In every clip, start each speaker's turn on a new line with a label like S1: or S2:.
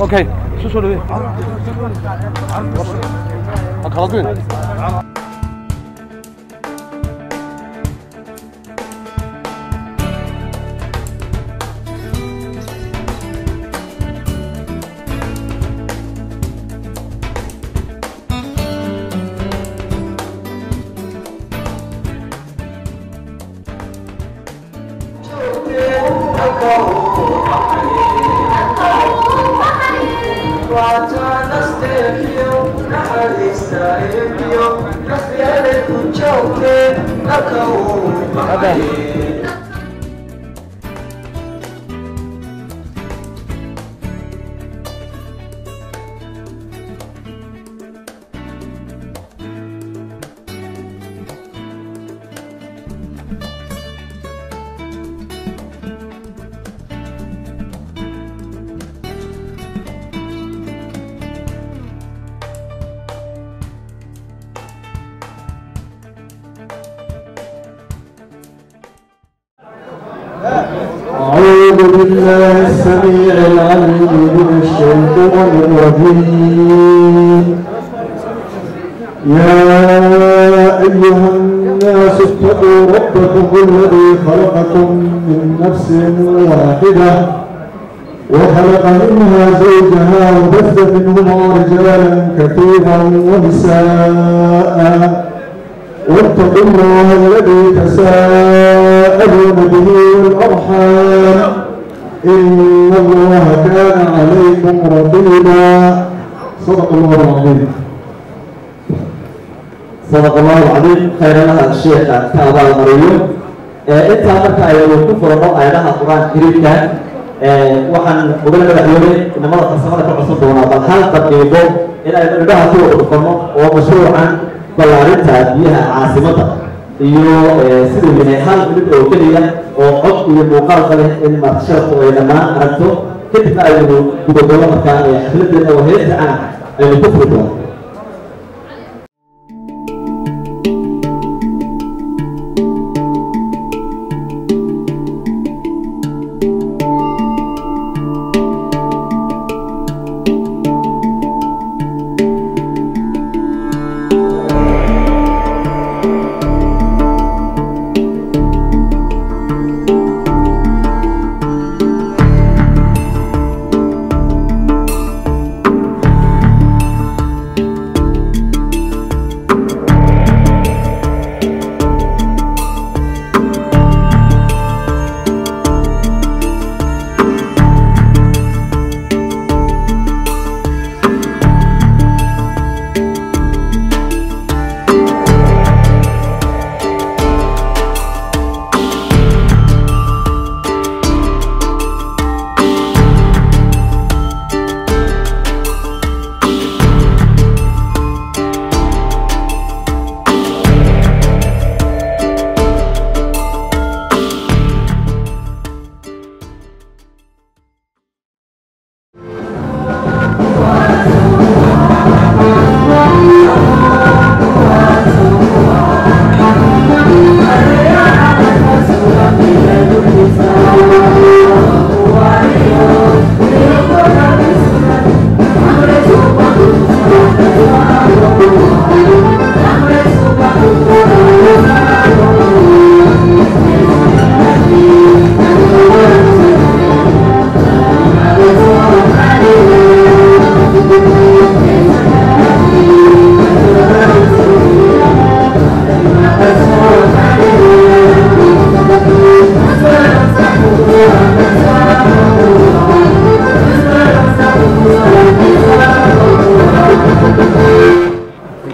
S1: Okay, så så vi. Vad kallar du?
S2: أعوذ بالله السميع العليم من الشيطان الرجيم يا أيها الناس اتقوا ربكم الذي خلقكم من نفس واحدة وخلق منها زوجها وبث منهما رجالا كثيرا ونساء واتقوا الله الذي تساءلون به والأرحام إن الله كان عليكم رقيبا صدق الله العظيم.
S3: صدق الله العظيم. خير لها الشيخ كعبة المريم. أنت أمرك أيضا كفر الله أيضا القرآن الكريم كان وحن قبل الأحيان إنما تصمنا كعصبنا بل هل تقيموا إلى أن نبها سوء القرآن ومشروعا بلارنتها بيها عاصمتها iyo siduu yahay hal mid oo keliya oo cod iyo muuqaal kale in marshaqo ay dhammaan aragto kadibna aynu gudagalo markaa xafladeena oo heesta aan aynu ku furi doono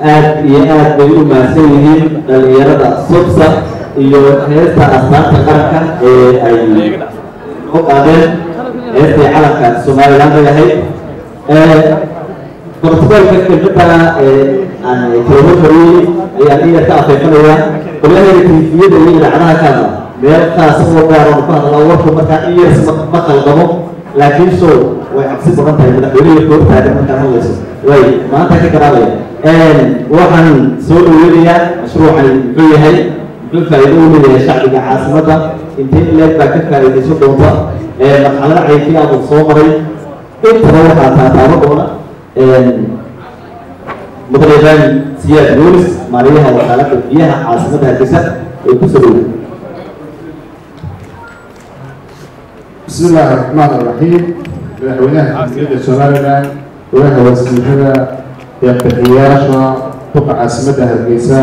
S3: aad bay u mahadsan yihiin dhalinyarada subsa iyo heesta astaanta qaranka ee ay ku qaadeen heestii calanka Somaliland yahay portugalka kelmadda aan promotory ayaa iyo ka afeefanaya qolyaha tiifiyada iyo idaacadaha kale meel khaas oo gaar ah ku hadla warku markaa iyo ma qalbamo laakiin soo way cabsi badan tahay madaxweynaha koobtaada markaa hadlayso way maanta ka garaabaya waxaan soo dhaweynayaa mashruucan muxuu yahay muxuu faa'iido u leeyahay shacbiga caasimadda intee leeg baa ka faa'iidayso doonta marxalada cayntii aanu soo maray intaba waxaa taataabo doona mudane siyaad yunis maariyaha wakaalada biyaha caasimadda hargeysa ee ku soo dhawey
S2: بسم الله الرحمن الرحيم مدحوينها جمهورية سوماليلاند وها وزيرada deeqbixiyaasha duqa caasimadda hargeysa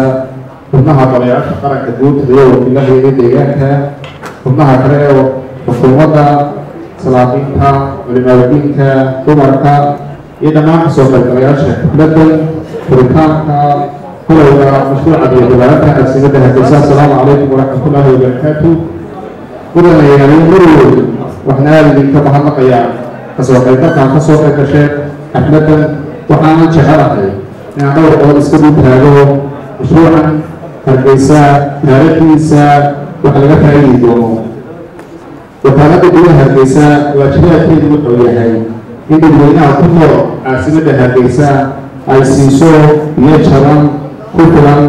S2: xubnaha barayaasha qaranka guud iyo wakiilada deegaanka xubnaha kale ee xukuumadda salaaqiinta culimadiinka dumarka iyo dhammaan kasoo qaybgalayaasha xafladda furitaanka kulowga mashruuca diyaaradda caasimadda hargeysa asalaamu calaykum waraxmatullaahi wabarakaatu kulanayaalin marweyn waxaan aada idinka mahadnaqayaa kasoo qaybgalkaan kasoo qayb gasheen xafladdan waxaanan jecelahay inaan dhowr qodob iska dul taago mashruucan hargeysa taariikhdiisa wax laga faa'iidi doono wakaaladda biyaha hargeysa waajibaadkeedu wuxuu yahay in dadweynaha ku nool caasimadda hargeysa ay siiso biyo jaban ku filan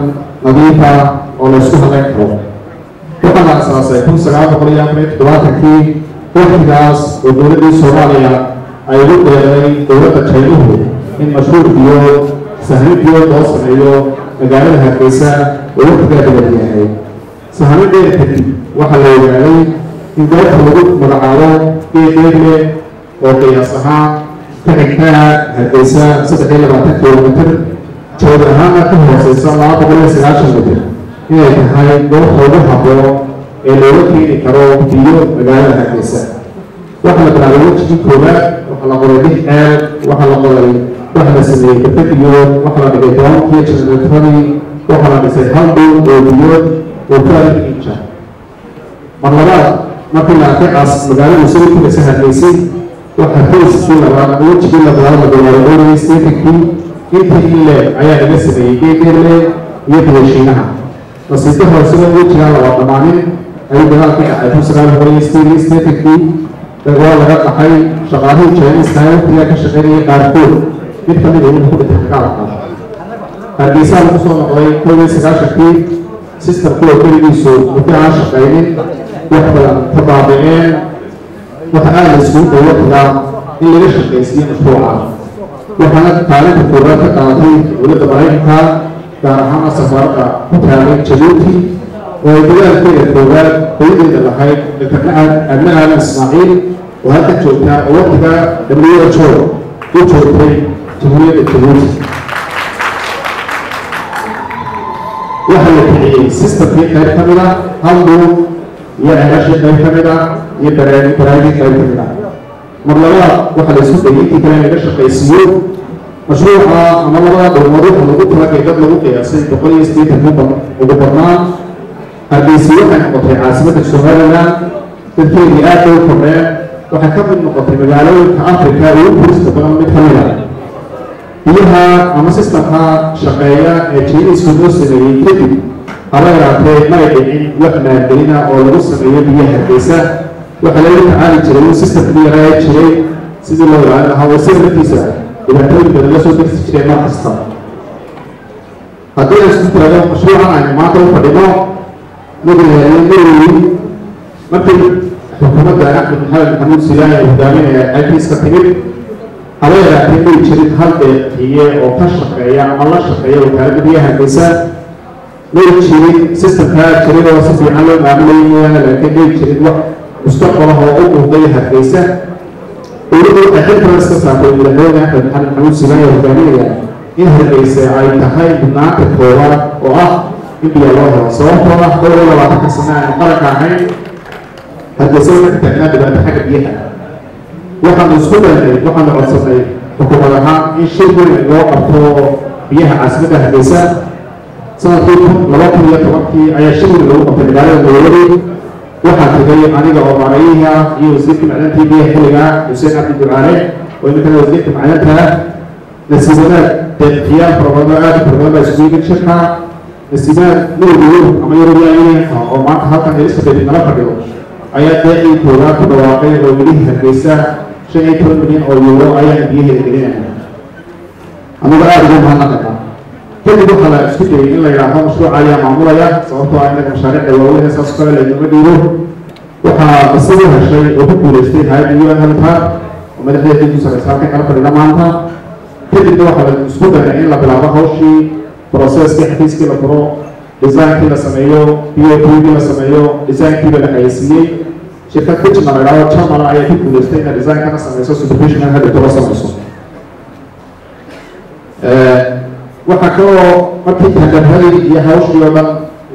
S2: nadiifa oo la isku halayn karo waxaa la asaasay 1947kii waqtigaas oo dowladdii Soomaaliya ay ugu dheeray dowladda Jaynuhu in mashruuc biyo sahlid biyo loo sameeyo magaalada hargeysa oo waqtigaa dheer yahay sahlideen kadib waxaa la ogaaday in goobta lagu magacaabo Geed Deeble oo qiyaas ahaan ka xigta hargeysa 320 kilomitir joog ahaana ka hooseysa 290 mitir inay tahay goobta ugu habboon ee looga keeni karo biyo magaalada hargeysa waxaa la bilaabay wejigii koowaad waxaa la qoray 6 ceel waxaa la qoray waxa la sameeyey kabadiyood waxaa la dhigay doonkii generatorradii waxaa la dhisay hal dhul oo biyood oo ka inja mar labaad markii la arkay magaaladu soo kugaysa hargeysay waxaa qoyskii labaad wejigii labaad la bilaabay statenkii intii in leeg ayaa laga sameeyey Geed Deeble iyo biyo-shiinaha nasiibtaha sida ugu jiraan laba dhamaanin ayuu dagaalka dhacay kun sagaal boqol iyo sideetankii dagaal laga qaxay shaqaalihii Chinese-ka waqtigaa ka shaqeynayay qaarkood mid ka mid ah inuu ku dhintay dagaalka Hargeysa lagu soo noqday kow iyo sagaashankii systemkuwa keligiisu muddo aan shaqaynin wax badan ka baabi'een waxa aad la isugu dayo waqtigaa in laga shaqaysiiyo mashruuca waxaana kaalinta koowaad ka qaadatay dowladda Maraykanka gaar ahaan safarka ku taagan Djibouti oo ay dagaalkeeda koowaad hooyadeeda lahayd Dr. Adnan Ismaaciil oo halka joogta oo waqtigaa WHO u joogtay jamhuuriyadda Djibouti waxa la kiciyey systemkii qayb ka mid ah hal dhul iyo ceelashii qayb ka mid ah iyo baraagii qayb ka mid ah mar labaad waxa la isku dayay intii kale in laga shaqaysiiyo mashruuca ama labada dhulmood waxa lagu talagay dad lagu qiyaasay 180 ugu badnaan Hargeysa waxay noqotay caasimadda Somaliland dadkeedii aad u kordheen waxay ka mid noqotay magaalooyinka Afrika ugu furista badan mid ka mid ah biyaha ama sistemka shaqeeya ee Chinese loo sameeyey kadib haba yaraatee may dhicin wax maalgelina oo lagu sameeyo biyaha Hargeysa waxa laga tacaali jiray systemkii yaraa jiray sidii loo ilaalin lahaa wasir laftiisa dhibaatooyin badan la soo degsi jiray mar kasta haddii aan isku tiraado mashruucan aynu maanta u fadhino madaxweyne markii xukuumadda Axmed Maxamed Maxamuud Silaay ay hogaaminaya xilkiisa ka timid haba yaraatee may jirin hal deeqiye oo ka shaqeeya ama la shaqeeya wakaaladda biyaha Hargeysa may jirin systemkaa jiray oo si fiican loo maamulayay laakiin may jirin wax mustaqbalaha oo u muuqday Hargeysa dowladdu waxay xilkan iska saartay madaxweyne Axmed Maxamed Maxamuud Silaay oo hogaaminaya in Hargeysa ay tahay mudnaanta koowaad oo ah in biyo loo helo sababtoo ah dhowr iyo labaatanka sano aan qaranka ahayn Hargeysa waxay taagnaa dhibaato xagga biyaha waxaanu isku daynay waxaanu codsanay xukuumad ahaan in shir weyn loo qabto biyaha caasimadda Hargeysa sanadkii 2010 ayaa shir weyn lagu qabtay magaalada Nairobi waxaa tegay aniga oo maarayaha iyo wasiirka macdanta biyaha xilliga Xuseen Cabdi Ducaale oo iminka wasiirka macdanta nasiibadaad deeqiyaal farabado aad u farabado baa isugu yimid shirka nasiibadaad midowga ama Yurubiyaanka oo maanta halkan heesta beedi nala fadhiyo ayaa deeqii koowaad ku dhawaaqay oo weli Hargeysa 15 milyan oo euro ayaa biyaheeda gelinaya aniga aad ugu mahadnaqaynaa kadib waxaa la isku dayay in la yidhaahdo mashruuca ayaa maamulaya sababtoo ah innaga mashaariicda waaweyn saas kale laynuma dhiibo waxaa isagu heshay oo ku guulaystay hay'adda UN-Habitat oo madaxdeeda ku sareysa halkan kala fadhida maanta kadibna waxaa la isku dayay in la bilaabo hawshii processkii xafiiskii la furo designkii la sameeyo POP-gii la sameeyo designkii la xayeysiiyey shirkad Kitchen la yidhaahdo Chamala ayaa ku guulaystay inay designkana sameyso supervision hadda toba sameyso waxaa kaloo markii tagarradii iyo hawshii oo dhan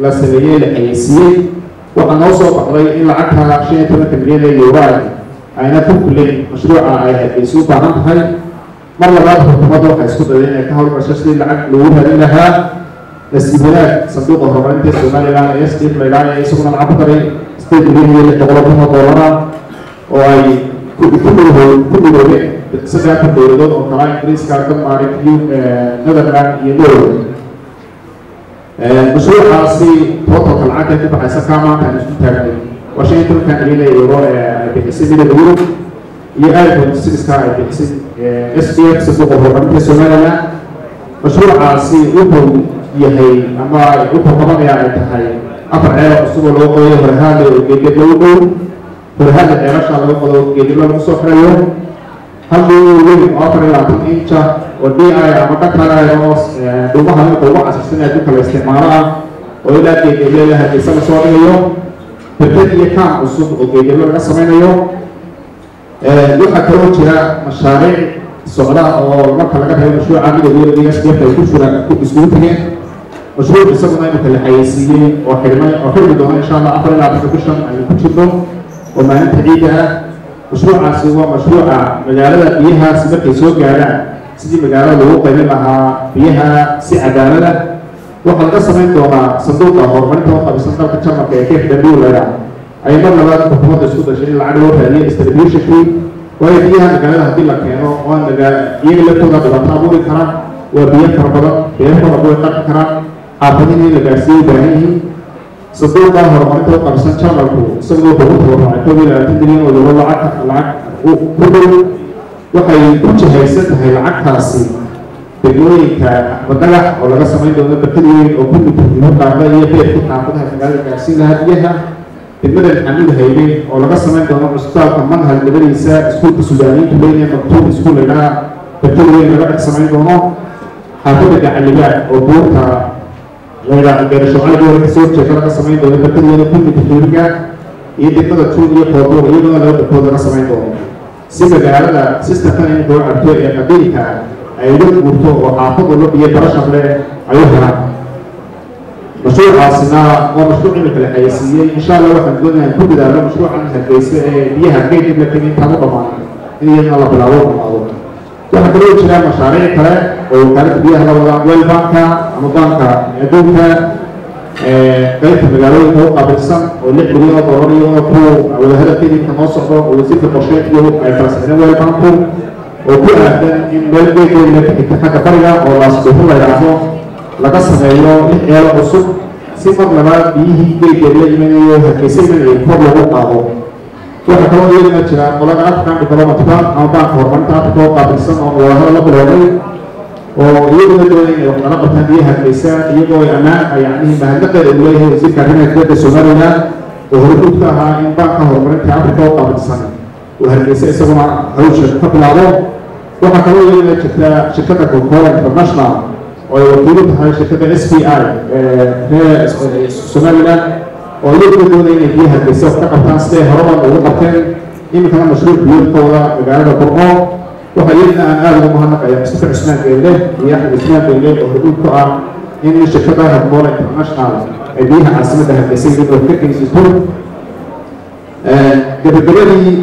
S2: la sameeyey la xayeysiiyey waxaa noo soo baxday in lacagta 15 milyan ee euro ayna ku kulin mashruuca ay Hargeysa u baahan tahay mar labaad xukuumadda waxay isku dayday inay ka howlgasho sidii lacag loogu helin lahaa nasiibadaad sanduuqa horumarinta Somaliland ee Sept la yidhaahdo isaguna lacag ku daray 8 milyan iyo $600 oo ay ku midoobeen saddex dowladood oo kala Ingiriiska Denmark iyo Netherlands iyo Norway mashruucaasi totalka lacagta ku baxaysa maanta aan isku taagnay waa 15 milyan ee euro ay bixisay midowga Yurub iyo aad sidiska ay bixisay SDF sanduuqa horumarinta Somaliland mashruucaasi wuxuu yahay ama wuxuu qabanaya ay tahay afar ceel cusub oo loo qodayo horhaada oo geedgeed lagu dhow horhaada ceelasha lagu qodo geedgeed lagu soo xirayo hal weyn oo 24 inch oo DI ama dhaqaale oo dhuumaha lagu ugu casarsan ee dadka la isticmaalo ah oo ilaa geedgeed la Hargeysa la soo dhigayo birkad iyo kaan cusub oo geedgeed laga sameynayo waxaa kaloo jira mashaariic socda oo marka laga reebo mashruuca midowga iyo SDF ay ku shuraan ku isugu tageen mashruuc isaguna inuu kala xayeysiiyey oo xirmi doona insha Allah 24 bishan aynu ku jirno oo maalinta ciida ah mashruucaasi waa mashruuca magaalada biyaha si markay soo gaaraan sidii magaalada lagu qaybin lahaa biyaha si cadaalad ah waxaa laga samayn doonaa sanduuqa horumarinta oo qabisan dalka Jarmalka ee KfW la yidhaahdo ay mar labaad xukuumadda isku dashay in lacag loo raadiyo distributionkii waayo biyaha magaalada haddii la keeno oo iyaga laftooda dhibaato abuuri karaan waa biyo fara badan beerahooda way qarqi karaan xaafadihii la gaarsiiyey baahan yihiin sanduuqa horumarinta u qabsan janalku isagoo ugu tabarucay 20 milyan oo euro lacag ku dhow waxay ku jihaysan tahay lacagtaasi degmooyinka wadagax oo laga samayn doono barkad weyn oo ku muddo qaada iyo beerkii xaafadaha magaalada gaarsiin lahaa biyaha degmada maxamuud haybe oo laga samayn doono cusbitaalka manhal dabadiisa iskuulka suudaaniyiintu leeyahay maktuub iskuul laydhaha barkad weyn laga dhex samayn doono xaafadda gacalibaad oo buurta layidhaha beerashoocada hore kasoo jeeda laga samayn doono barkad weyn oo ku muddo tuuriga iyo degmada tuug iyo koodbuur iyadoo laba barkood laga samayn doono si magaalada sistamkan in loo cabto ee qabiilka ay uga guurto oo xaafad walba biyo barashar leh ay u helaan mashruucaasina waa mashruuc imika la xayeysiiyey insha allah waxaan doonayaa ku dadaalo mashruucan hargeysa ee biyaha geed deeble ka intaan u dhammaan in iyadana la bilaabo dhamaado waxaa kaloo jira mashaariic kale oo wakaaladda biyaha la wadaan weel banka ama banka adduunka qaybta magaalooyinka u qaabilsan oo $6 milyan iyadoo ku wadahadalkeeda inta noo socdo oo wasiirka qorsheyntiyo ay kala saxdeen weel banku oo ku aadan in meel geeddeeda ka xigta xagga bariga oo laasbuuxu la yidhaahdo laga sameeyo 6 ceelo cusub si mar labaad biyihii geeddeeda la imanayo hargeysa imanayay kor lagu qaado waxaa kaloo iyadana jira qolada african development bank ama banka horumarinta africa oo qaabilsan oo wadahadal la bilowday oo iyaguna doonay inay wax nala qabtaan biyaha hargeysa iyagoo ay ammaan yacnihii mahadnaqeeda uu leeyahay wasiirka arrimaha dibadda somaliland oo hormuud ka ahaa in banka horumarinta africa oo qaabilsan uu hargeysa isaguna hawsha ka bilaabo waxaa kaloo iyadana jirta shirkadda coca-cola international oo ay wakiilo tahay shirkadda SPI somaliland oo iyaguna doonay inay biyaha hargeysa wax ka qabtaan siday horaban ugu qabteen iminkana mashruuc biyoodkooda magaalada burco waxaa iyadana aan aada ugu mahadnaqaya mustafa cusmaan geelle iyo axmed cusmaan geelle oo hormuud ku ah in shirkadda coca-cola international ay biyaha caasimadda hargeysa iyadoo ka geysato gabagabadii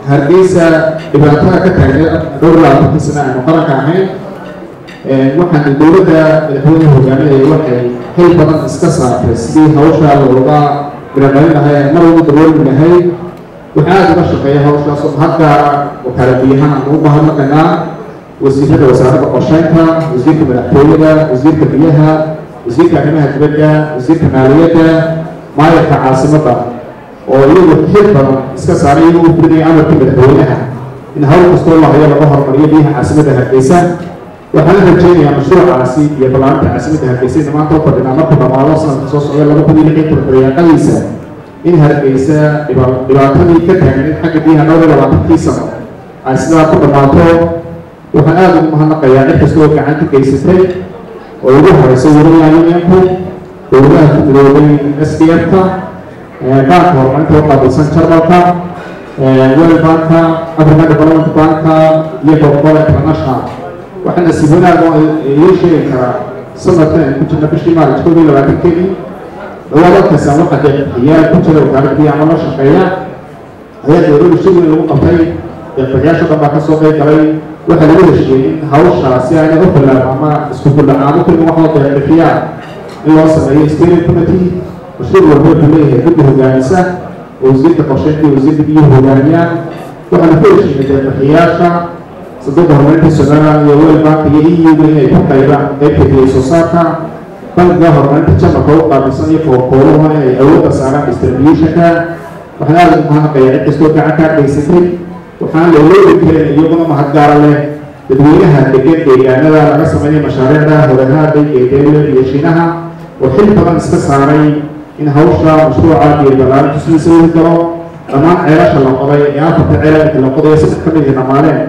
S2: hargeysa dhibaatada ka taagneed dhowr labaatankii sano aanu qaranka ahayn waxaan dowladda madaxweyne hogaaminaya waxay xil badan iska saartay sidii hawsha looga miraqalin lahay mar ugu daboolmi lahay waxaa aada uga shaqeeya hawshaas oo hadda wakaalad biyahan aan ugu mahadnaqaynaa wasiirada wasaaradda qorsheynta wasiirka madaxtooyada wasiirka biyaha wasiirka arrimaha dibadda wasiirka maaliyadda maayarka caasimadda oo iyagu xil badan iska saaray iyagoo u fidaya amarkii madaxweynaha in hawl kastoo la hayo laga horumariyo biyaha caasimadda hargeysa waxaan rajeynayaa mashruucaasi iyo ballaarinta caasimadda hargeysa in maanta u fadhinaa markuu dhammaado sanadka soo socda 2016 baryaaqadiisa in hargeysa dhibaatadii ka taagneed xagga biyaha 20 sano ay sidaa ku dhammaato waxaan aada ugu mahadnaqayaa cid kastoo gacan ka geysatay oo ugu horeysa wariyaha unionku dowladaha ku midoobay SDF-ka banka horumarinta u qaabilsan jarmalka wel banka african development banka iyo coca-cola international waxaana si wanaag oo loo sheegi karaa sanadkan ay ku jirna bishii maarch 2020 dhawaadkaas waxaa deeqbixiyaal ku jira wakaalad biyaha ama la shaqeeya ayaa dowladda si weyn lagu qabtay deeqbixiyaasha dhan baa ka soo qayb galay waxaa lagu heshiiyey in hawshaasi aanay u bilaab ama isku bilacaamo kulli wax loo deeqbixiyaa in loo sameeyo steering committee mashruuc walba wuxuu leeyahay guddi hogaamisa oo wasiirka qorsheynta iyo wasiirka biyuhu hogaamiyaan waxaana ku heshiiyey deeqbixiyaasha صدق هرمونات السنة يوم بعد يجي من يتقيبا يبتدي سوساكا بنك هرمونات الجمع فوق بسنة فوق كورونا أول تسارع distribution كا وحنا لازم قيادة تستوقع عكار بيسكري وحنا لو كده يوم ما هتجار له بدوينها تجد يعني لا رأس مني مشاريع ده هذا بيجي يشينها وحل طبعا استساري إن هوشة مشروع عادي بالله تسلسل كلام أمان علاش الله قضي يا فتى علاش الله قضي يسكت كم هنا مالين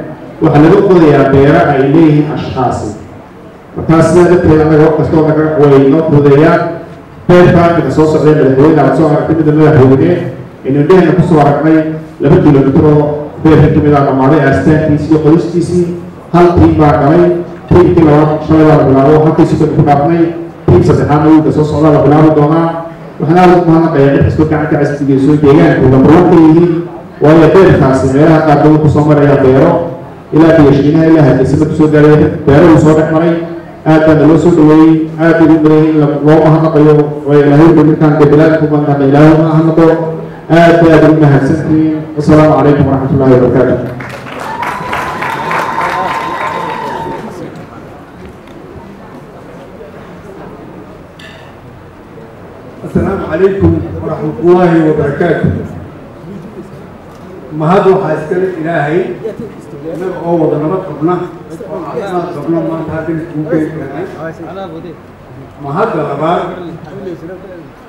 S2: waxaa laga qodayaa beera ay leeyihiin ashkhaasi markaas sidaa darteed annaga wax kastoo naga way noo qodeeyaan beerka imika soo socday madaxweyne aad soo aragtay midda madaxweyne aynu indhahayna kusoo aragnay 2 kilomitr oo beerka kamid ah dhammaaday aastaankiisii iyo qodistiisii hal tiim baa galay tiimkii labaad shalay baa la bilaabo halkiisii kan ku dhaafnay tiim saddexaadna wiilka soo socdaa la bilaabi doonaa waxaan aada ugu mahadnaqayaa cid kastoo gacanka casrigiiso deegaanku lambarwan ka yihiin waayo beerkaasi meelaha qaarkood kusoo maraya beero إلى بيشينها إلى هذه السبب سوداء بيرو صادق مري هذا لو سوداء هذا يبغى لو ما هنقيه وإلى هذا المكان كبلاد كمان إلى ما هنقيه هذا يبغى هالسنتي والسلام عليكم ورحمة الله وبركاته.
S4: عليكم ورحمة الله وبركاته. ما هذا حاسكر إلهي أنا أول ما قبلنا ما هذا ممكن ما هذا الأمر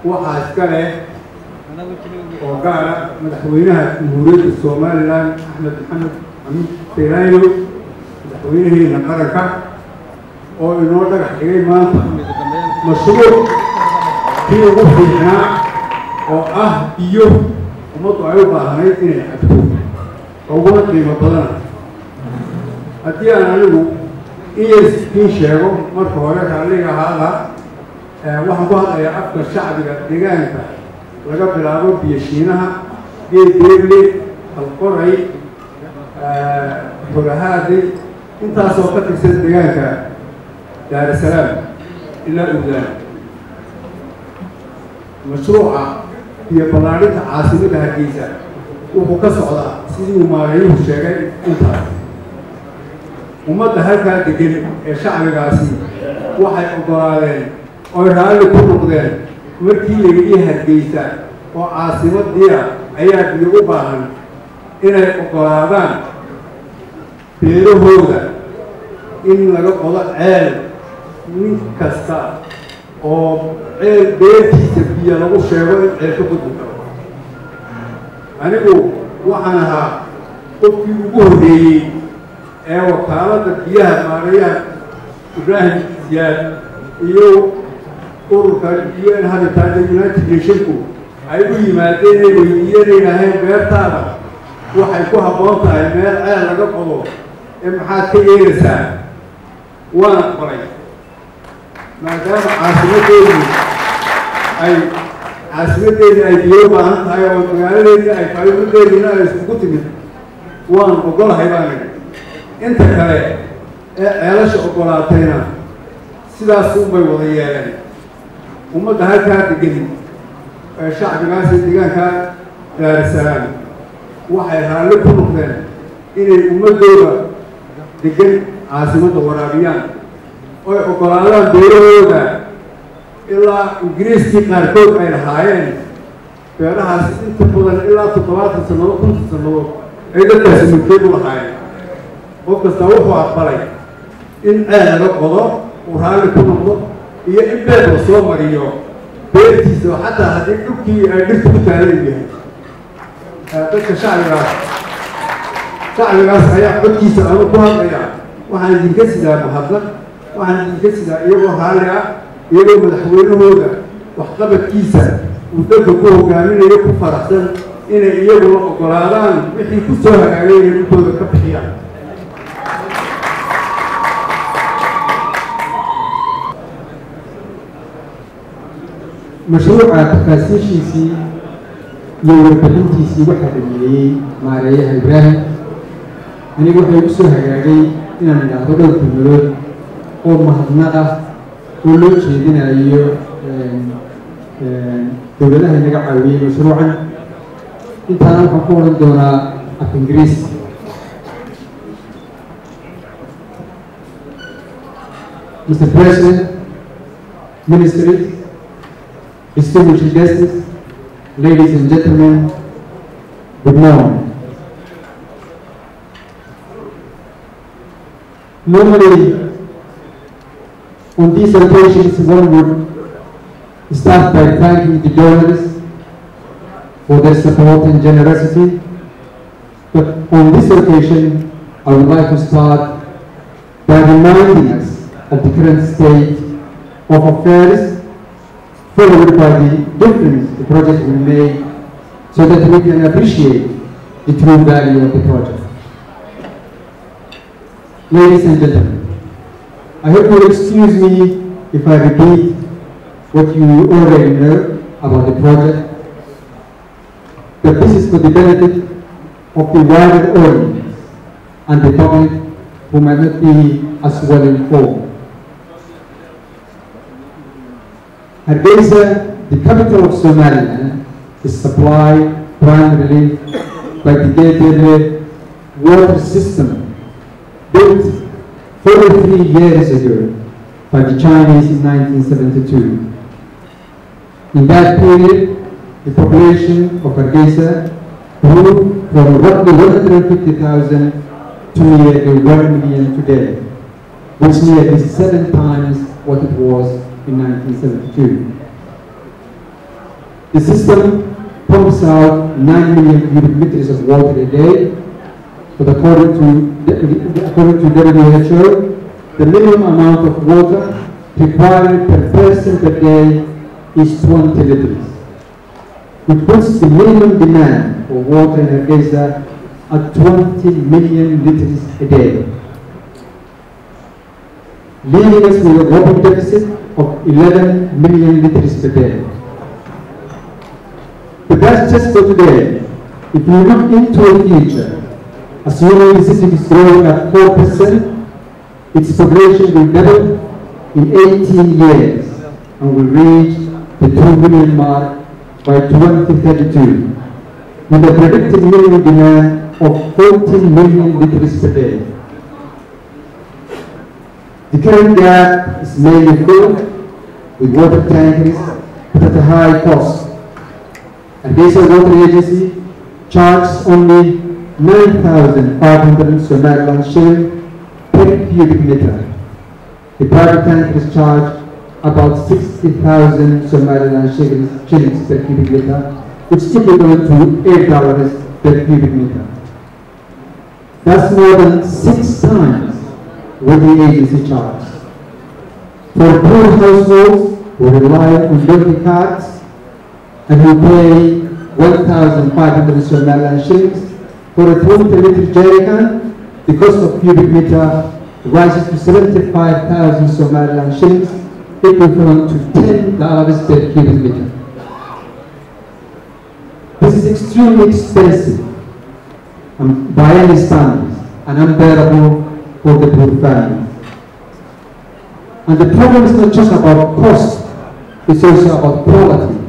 S4: وحاسكر وقال مدحوينها جمهورية الصوماليلاند أحمد محمد عميد سيرايو مدحوينه نقرك أو إنه حكي ما مشروع في وقتنا أو يوم ومطعوبة هاي إني أكتب أو قيمة بدنا أتي أنا نقول في شيء مركورة عليها هذا واحد يا أكثر شعب دجاجة لقب العرب بيشينها جيد ديبلي القرعي هذه أنت سوف تكسر دجاجة دار السلام إلا أذان مشروع هي بلارة عاصمة هرقيسة وبكسر سيدي وماريه الشيء أنت ومدة هذا دجل الشعب العاصمي waxay oggolaadeen oo raali ku noqdeen markii la yiri Hargeisa oo caasimadii ayaa biyo u baahan inay oggolaadaan beerahooda in laga qodo ceel nin kasta oo ceel beertiisa biyo lagu sheego in ceelka ku dhinto anigu waxaan ahaa qofkii ugu horreeyay ee wakaalada biyaha maaraya إبراهيم زياد يو أوركان UN هابيتات United Nations أيوة مادين ويجيني نهاية بيرتانا وحيكوها بوطة مال عيال لقبضوا إمحات كيرسان وانا قري ما دام عاصمتين أي بيوبا أنت هاي ومغالين أي فايومتين هنا يسكتين وانا أقول هايباني انت كالي علاش أقولاتينا سلا سوبي وضيالين ومدى هالكا دقين الشعب الناس دقان كان دار السلام waxay raali ku noqdeen inay ummadooda degan caasimada waraabiyaan oo oggolaadaan beerahooda ilaa ingiriiskii qaarkood ay lahaayeen beerahaas inta badan ilaa 70 sannadood ay dadkaasi mulkeed u lahaayeen qof kasta wuxuu aqbalay in ceel laga qodo uu raali ku noqdo iyo in beer la soo mariyo beertiisa xataa haddii dhulkii ay dhirta ku taalan yahay dadka shacbigaas ayaa codkiisa ama ku hadlaya waxaan idinka sidaa mahadnaq waxaan idinka sidaa iyagoo raali ah iyagoo madaxweynahooda waxqabadkiisa uu dalka ku hogaaminayo ku faraxsan inay iyaguna oggolaadaan wixii ku soo hagaagay inay dhulkooda ka bixiyaan
S5: مشروع تفاسيشيسي يوبحنتيسي waxaa dhameeyay maareeyaha Ibrahim anigu waxay u soo hagaagay inaan idhaahdo dhowr kelmadood oo mahadnaq ah oo loo jeedinayo dowladaha inaga caawiyay mashruucan intaana waxaan ku oran doonaa af Ingiriisi Mr. President, Ministries, distinguished guests, ladies and gentlemen, good morning. Normally, on these occasions, one would start by thanking the donors for their support and generosity. But on this occasion, I would like to start by reminding us of the current state of affairs, followed by the difference the project will make so that we can appreciate the true value of the project. Ladies and gentlemen, I hope you will excuse me if I repeat what you already know about the project, but this is for the benefit of the wider audience and the public who might not be as well informed. Hargeisa, the capital of Somaliland, is supplied primarily by the Geed Deeble water system built 43 years ago by the Chinese in 1972. In that period, the population of Hargeisa grew from roughly 150,000 to nearly 1 million today, which is nearly 7 times what it was in 1972. The system pumps out 9 million cubic meters of water a day, but according to WHO, the minimum amount of water required per person per day is 20 liters, which puts the minimum demand for water in Hargeisa at 20 million liters a day, leaving us with a water deficit of 11 million liters per day. But that's just for today. If we look into the future, assuming the city is growing at 4%, its population will double in 18 years and will reach the 2 million mark by 2032, with a predicted minimum demand of 14 million liters per day. The current gap is mainly filled with water tankers, but at a high cost. Hargeisa Water Agency charges only 9,500 Somaliland shillings per cubic meter. The private tankers charge about 60,000 Somaliland shillings per cubic meter, which is equivalent to $8 per cubic meter. That's more than 6 times what the agency charges. For poor households who rely on dirty cards and who pay 1,500 Somaliland shillings for a 20-liter jerrycan, the cost of cubic meter rises to 75,000 Somaliland shillings, equivalent to $10 per cubic meter. This is extremely expensive by any standards and unbearable for the poor families. And the problem is not just about cost, it's also about quality.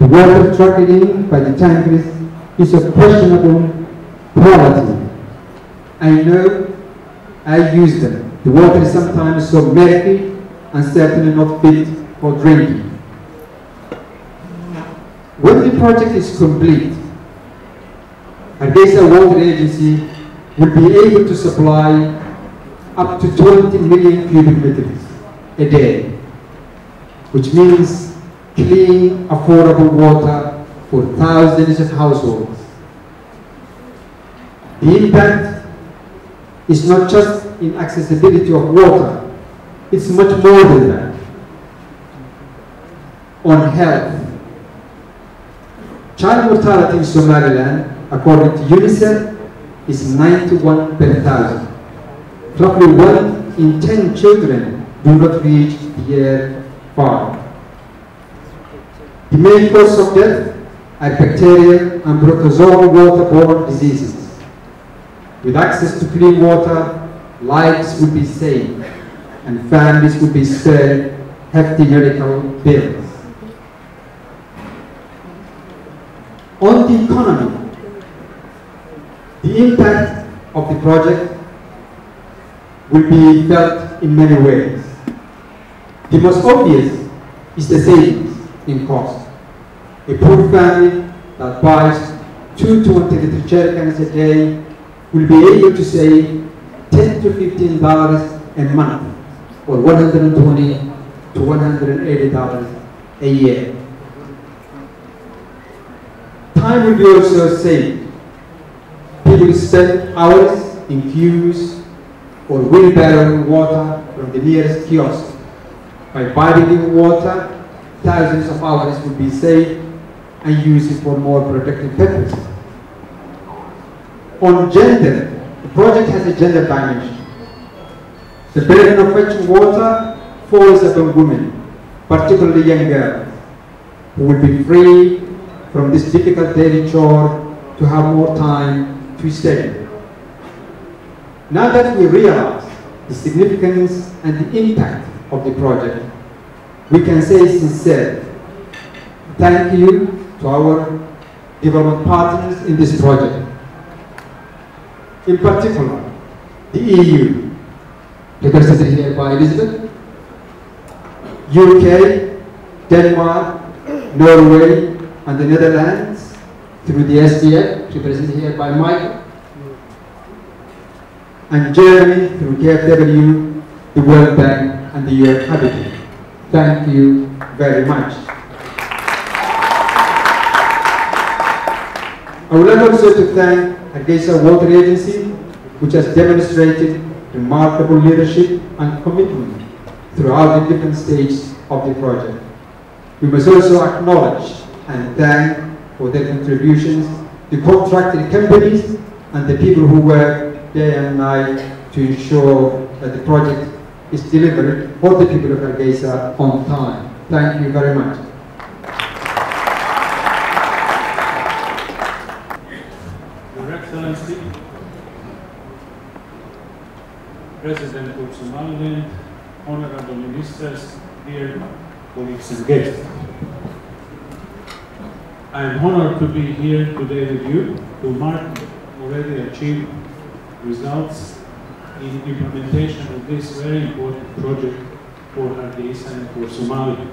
S5: The water trucked in by the tankers is of questionable quality. I know, I use them. The water is sometimes so murky and certainly not fit for drinking. When the project is complete, Hargeisa Water Agency will be able to supply up to 20 million cubic meters a day, which means clean, affordable water for thousands of households. The impact is not just in accessibility of water, it's much more than that. On health, child mortality in Somaliland, according to UNICEF, is 91 per thousand. Roughly 1 in 10 children do not reach the year 5. The main cause of death are bacterial and protozoal waterborne diseases. With access to clean water, lives will be saved and families will be spared hefty medical bills. On the economy, the impact of the project will be felt in many ways. The most obvious is the savings in cost. A poor family that buys 2 20-liter jerrycans a day will be able to save $10 to $15 a month, or $120 to $180 a year. Time will be also saved. People will spend hours in queues or wheelbarrowing water from the nearest kiosk. By buying water, thousands of hours will be saved and used for more productive purposes. On gender, the project has a gender dimension. The burden of fetching water falls upon women, particularly young girls, who will be free from this difficult daily chore to have more time to study. Now that we realize the significance and the impact of the project, we can say sincerely, thank you to our development partners in this project. In particular, the EU, represented here by Elizabeth, UK, Denmark, Norway, and the Netherlands through the SDF, represented here by Michael, and Germany through KfW, the World Bank, and the UN Habitat. Thank you very much. I would like also to thank Hargeisa Water Agency, which has demonstrated remarkable leadership and commitment throughout the different stages of the project. We must also acknowledge and thank for their contributions the contracted companies and the people who work day and night to ensure that the project is delivered for the people of Hargeisa on time. Thank you very much.
S6: Your Excellency, President of Somaliland, honorable ministers, dear colleagues and guests. I am honored to be here today with you to mark already achieved results in implementation of this very important project for Hargeisa and for Somalia.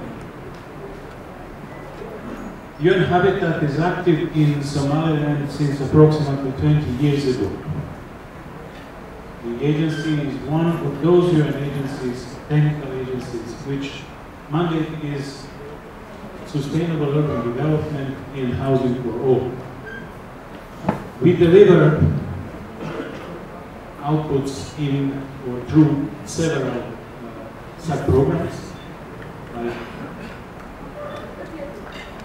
S6: UN Habitat is active in Somaliland since approximately 20 years ago. The agency is one of those UN agencies, technical agencies, which mandate is sustainable urban development and housing for all. We deliver outputs in or through several sub-programs, like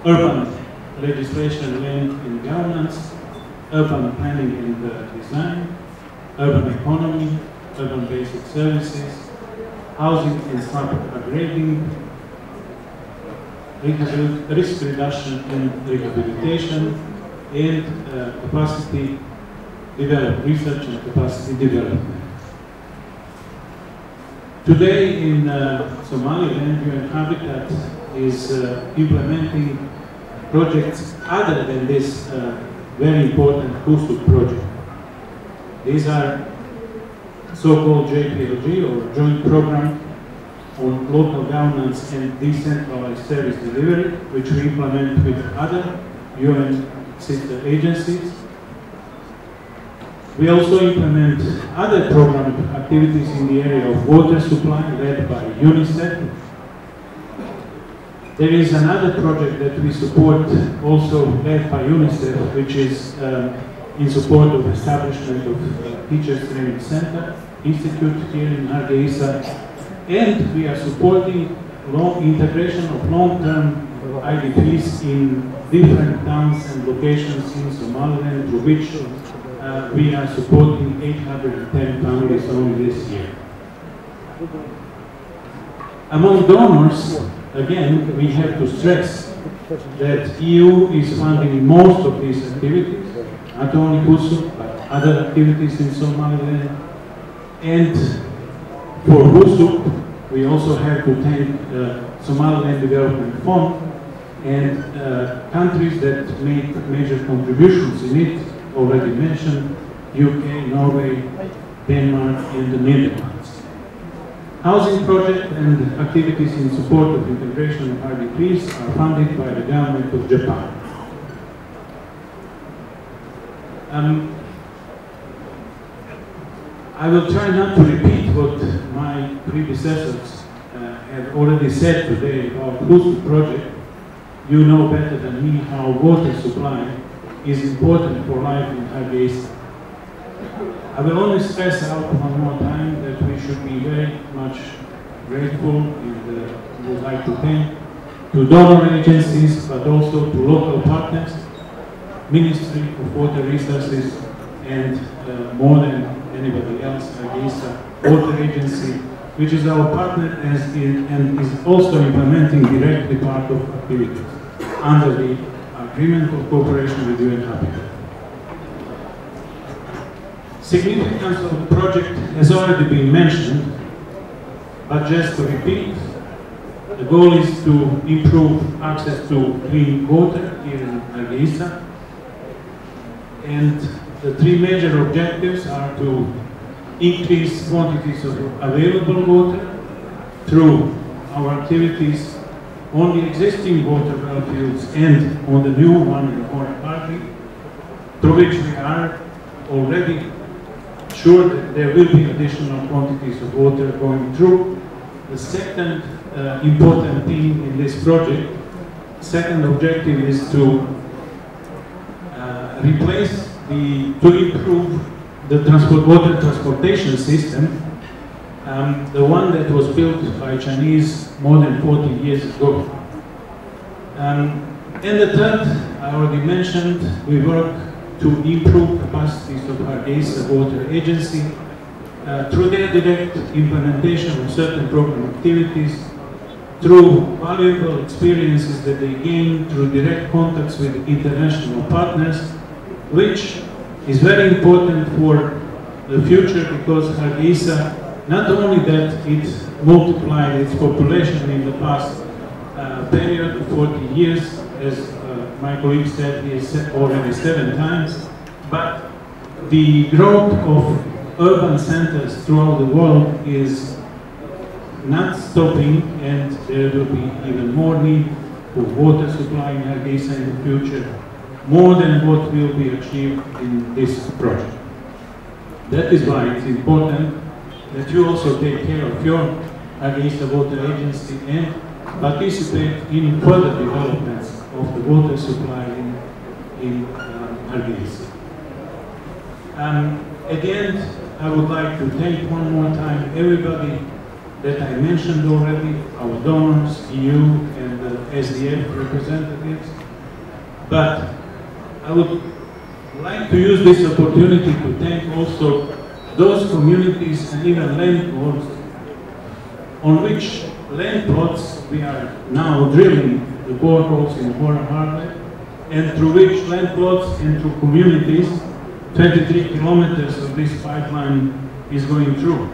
S6: urban legislation, land and governance, urban planning and design, urban economy, urban basic services, housing and smart upgrading, risk reduction and rehabilitation, and capacity development, research and capacity development. Today in Somaliland, UN Habitat is implementing projects other than this very important HUWSUP project. These are so-called JPLG, or Joint Program on Local Governance and Decentralized Service Delivery, which we implement with other UN sister agencies. We also implement other program activities in the area of water supply led by UNICEF. There is another project that we support also led by UNICEF, which is in support of establishment of Teachers Training Center, Institute here in Hargeisa, and we are supporting integration of long-term IDPs in different towns and locations in Somaliland, through which we are supporting 810 families only this year. Among donors, again, we have to stress that EU is funding most of these activities, not only HUWSUP, but other activities in Somaliland. And for HUWSUP, we also have to thank Somaliland Development Fund and countries that made major contributions in it, already mentioned, UK, Norway, Denmark, and the Netherlands. Housing projects and activities in support of integration of IDPs are funded by the government of Japan. I will try not to repeat what my predecessors have already said today about the HUWSUP project. You know better than me how water supply is important for life in Hargeisa. I will only stress out one more time that we should be very much grateful and would like to thank to donor agencies, but also to local partners, Ministry of Water Resources, and more than anybody else, Hargeisa Water Agency, which is our partner and is also implementing directly part of activities under the Agreement of Cooperation with UN Habitat. Significance of the project has already been mentioned, but just to repeat, the goal is to improve access to clean water here in Hargeisa, and the three major objectives are to increase quantities of available water through our activities on the existing water well fields and on the new one in Hargeisa, through which we are already sure that there will be additional quantities of water going through. The second important thing in this project, second objective is to improve the water transportation system, the one that was built by Chinese more than 40 years ago. And the third, I already mentioned, we work to improve capacities of Hargeisa Water Agency through their direct implementation of certain program activities, through valuable experiences that they gain through direct contacts with international partners, which is very important for the future because Hargeisa, not only that it multiplied its population in the past period of 40 years, as my colleague said, he has said already 7 times, but the growth of urban centers throughout the world is not stopping, and there will be even more need for water supply in Hargeisa in the future, more than what will be achieved in this project. That is why it's important that you also take care of your Hargeisa Water Agency and participate in further developments of the water supply in Hargeisa. Again, I would like to thank one more time everybody that I mentioned already, our donors, EU and SDF representatives. But I would like to use this opportunity to thank also those communities and even landlords on which land plots we are now drilling the boreholes in Hargeisa, and through which land plots and through communities 23 kilometers of this pipeline is going through.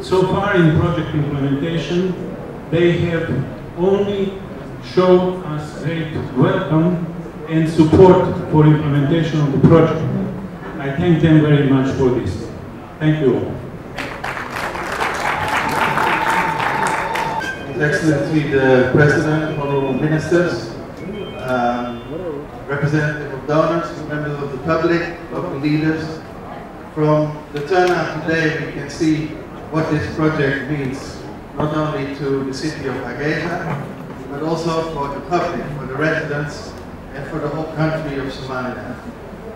S6: So far in project implementation, they have only shown us great welcome and support for implementation of the project. I thank them very much for this. Thank you all.
S7: His Excellency the President, honorable ministers, representative of donors, members of the public, local leaders. From the turnout today, we can see what this project means, not only to the city of Hargeisa, but also for the public, for the residents, and for the whole country of Somaliland.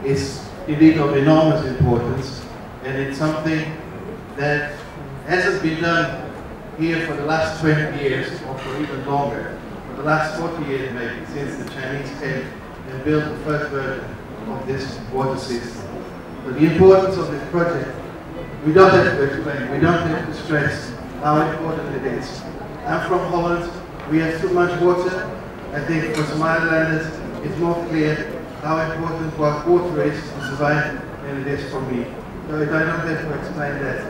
S7: It's indeed of enormous importance, and it's something that hasn't been done here for the last 20 years, or for even longer, for the last 40 years maybe, since the Chinese came and built the first version of this water system. But the importance of this project, we don't have to explain, we don't have to stress how important it is. I'm from Holland, we have too much water. I think for Somalilanders, it's more clear how important water is to survive than it is for me. So I don't have to explain that.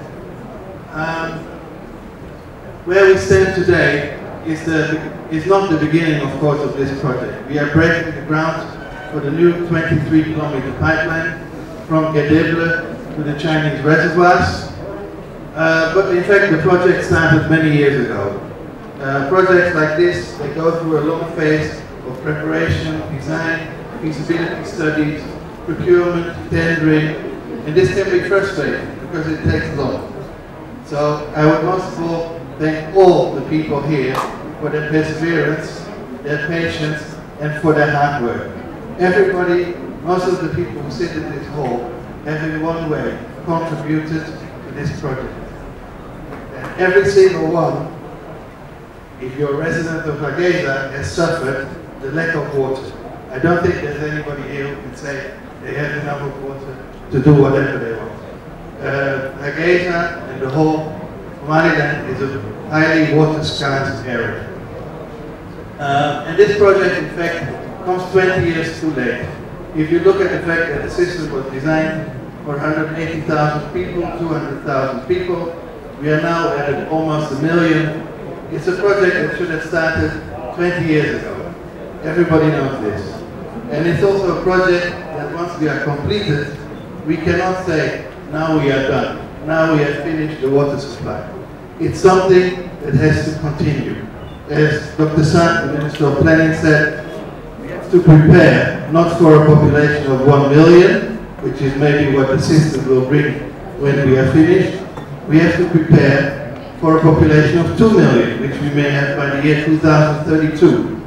S7: Where we stand today is not the beginning, of course, of this project. We are breaking the ground for the new 23-kilometer pipeline from Geed Deeble to the Chinese reservoirs. But in fact, the project started many years ago. Projects like this, they go through a long phase of preparation, design, feasibility studies, procurement, tendering, and this can be frustrating because it takes long. So I would most of all thank all the people here for their perseverance, their patience, and for their hard work. Everybody, most of the people who sit in this hall, have in one way contributed to this project. And every single one, if you're a resident of Hargeisa, has suffered the lack of water. I don't think there's anybody here who can say they have enough of water to do whatever they want. Hargeisa and the whole Somaliland is a highly water-scarce area. And this project, in fact, comes 20 years too late. If you look at the fact that the system was designed for 180,000 people, 200,000 people, we are now at almost 1 million. It's a project that should have started 20 years ago. Everybody knows this. And it's also a project that once we are completed, we cannot say, now we are done. Now we have finished the water supply. It's something that has to continue. as Dr. Sept, the Minister of Planning, said, we have to prepare not for a population of 1 million, which is maybe what the system will bring when we are finished. We have to prepare for a population of 2 million, which we may have by the year 2032.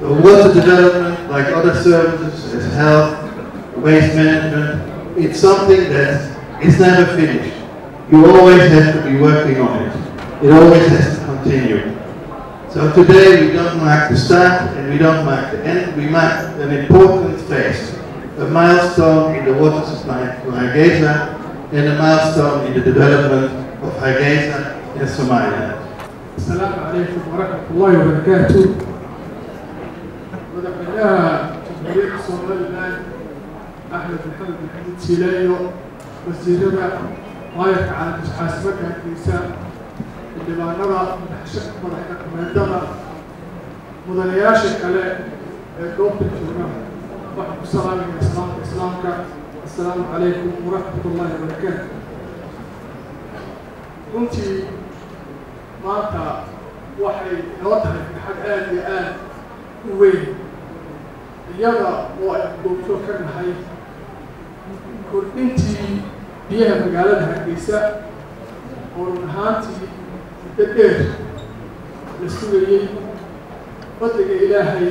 S7: So water development, like other services as health, waste management, it's something that is never finished. You always have to be working on it. It always has to continue. So today we don't mark the start and we don't mark the end, we mark an important phase, a milestone in the water supply to Hargeisa and a milestone in the development of Hargeisa and Somaliland.
S8: السلام عليكم ورحمة الله وبركاته. مدحنا جمهورية Somaliland أحمد محمد سيلايو وزيرنا رايك على حاسبك النساء اللي ما نرى مدحنا مدنياش الكلام دوبت الجمهورية وحب السلام إسلامك السلام عليكم ورحمة الله وبركاته. runtii maanta waxay noo tahay farxad aad iyo aad u weyn iyada oo ay goobto ka nahay kordhintii biyaha magaalada Hargeysa oo run ahaantii muddo dheer la sugayey fadliga Ilaahay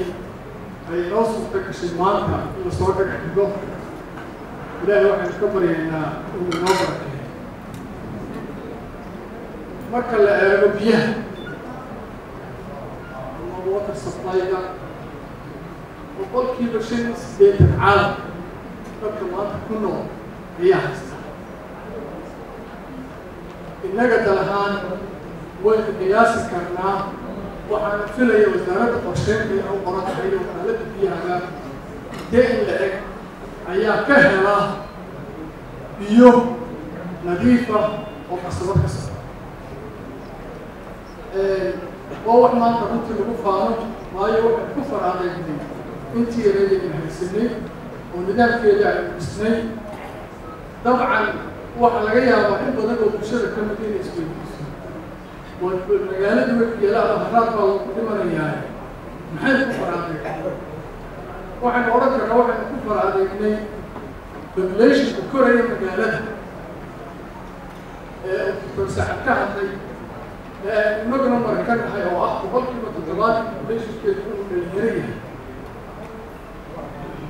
S8: ay noo suurta gashay maanta in la soo dhagax dhigo. Ilaahay waxaynu ka baryaynaa inuu inoo barakeeyo. marka la eego biyaha ama water supply-ga boqolkiiba 85 caalam dadka maanta ku nool ayaa haysta. innaga dalahaan waynu qiyaasi karnaa waxaan filaya wasaaradda qorsheynta inay u qoran tahay wakaaladda biyaha dee in la eg ayaa ka hela biyo nadiif ah oo qasabad ka socda. waa wax maanta runtii lagu faano waayo waxay ku faraadeegtay intii yareeyay haysanay oo nidaamkeeda ay dhisnay. dabcan waxa laga yaabaa in badan oo bulshada ka mid inay isweydiiso magaalada webigeelaha haraad baa lagu dhimanayaa maxay ku faraadeegtay. waxaynu odhan karnaa waxaynu ku faraadeegnay populationka koraya magaalada ee saacad ka hadlay inaguna markanahay oo ah boqolkiiba 7 populationkeedu inuu dhalinyaro yahay.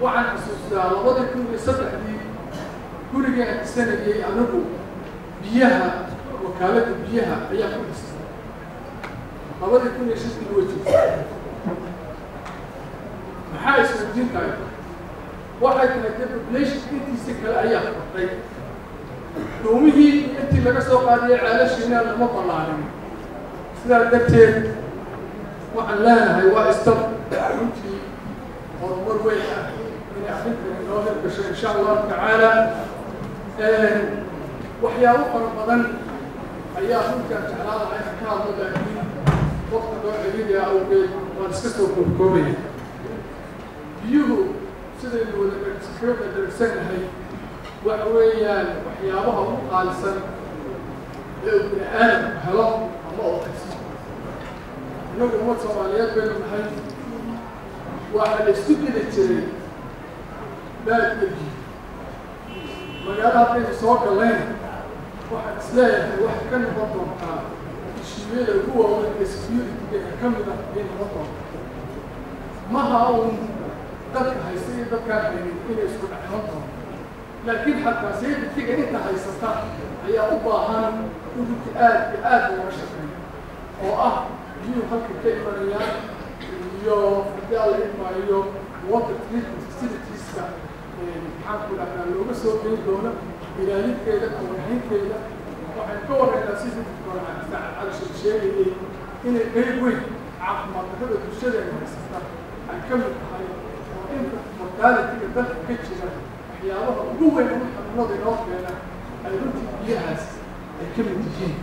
S8: waxaan xasuustaa 2003 gurigaan dhisanayay anigu biyaha wakaaladda biyaha ayaa ku dhistay 2006 wajib maxaa isweydiin tahay waxay tahay population intiisa kale ayaa kordhay. doomihii intii laga soo qaadiyay ceelashiina lama ballaarin. sidaa darteed waxaan leenahay waa istab runtii horumar weyn ah inay arrintan inoo hirgasho insha allahu tacaala. waxyaabo fara badan ayaa runtaan jeclaan lahaa inaan ka hadlo laakiin waqti loo celinayaa awgeed waan iska soo koobkoobaya. biyuhu sidaynu wada daragsannahay waxa weeyaan waxyaabaha ugu qaalisan ee uu bini aadamku helo ama oo kasi. innagu ummad Soomaaliyeed baynu nahay waxaa la isku dili jiray baadka biyo. magaalo haddaynu soo gallayna waxaan isleeyahay waxay ka noqon doontaa ishiiyada ugu waaweyn ee security-ga ka mid ah ay noqon doonta. maha uun dadka haysta iyo dadkaan haynin inay isku dhacman doonto laakiin xataa sayidkiga inta haysata ayaa u baahan in runtii aad iyo aad looga shaqeeyo oo ah biyuhu halka ka imanayaan iyo haddii alla imaayo water treatment facilitiesa maxaan ku dhahdaa looga soo geyn doono ilaalinteeda awarhaynteeda. waxaan ka warraynaa sidii doctor cabdi sheegayay inay qayb weyn caafimaad darrada bulshadeena haysata ay ka mid tahay oo inta mortality-ga dalka ka jira waxyaabaha ugu weyn oo xanuunada inoo keena ay runtii biyahaas ay ka mid yihiin.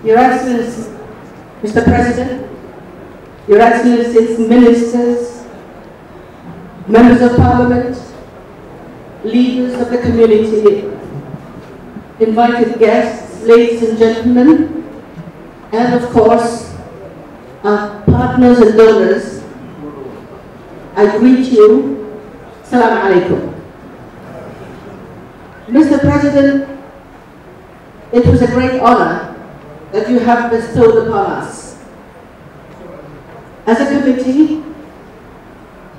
S9: Your Excellency, Mr. President, Your Excellencies, Ministers, Members of Parliament, leaders of the community, invited guests, ladies and gentlemen, and of course, our partners and donors, I greet you. Salam alaikum. Mr. President, it was a great honor that you have bestowed upon us as a committee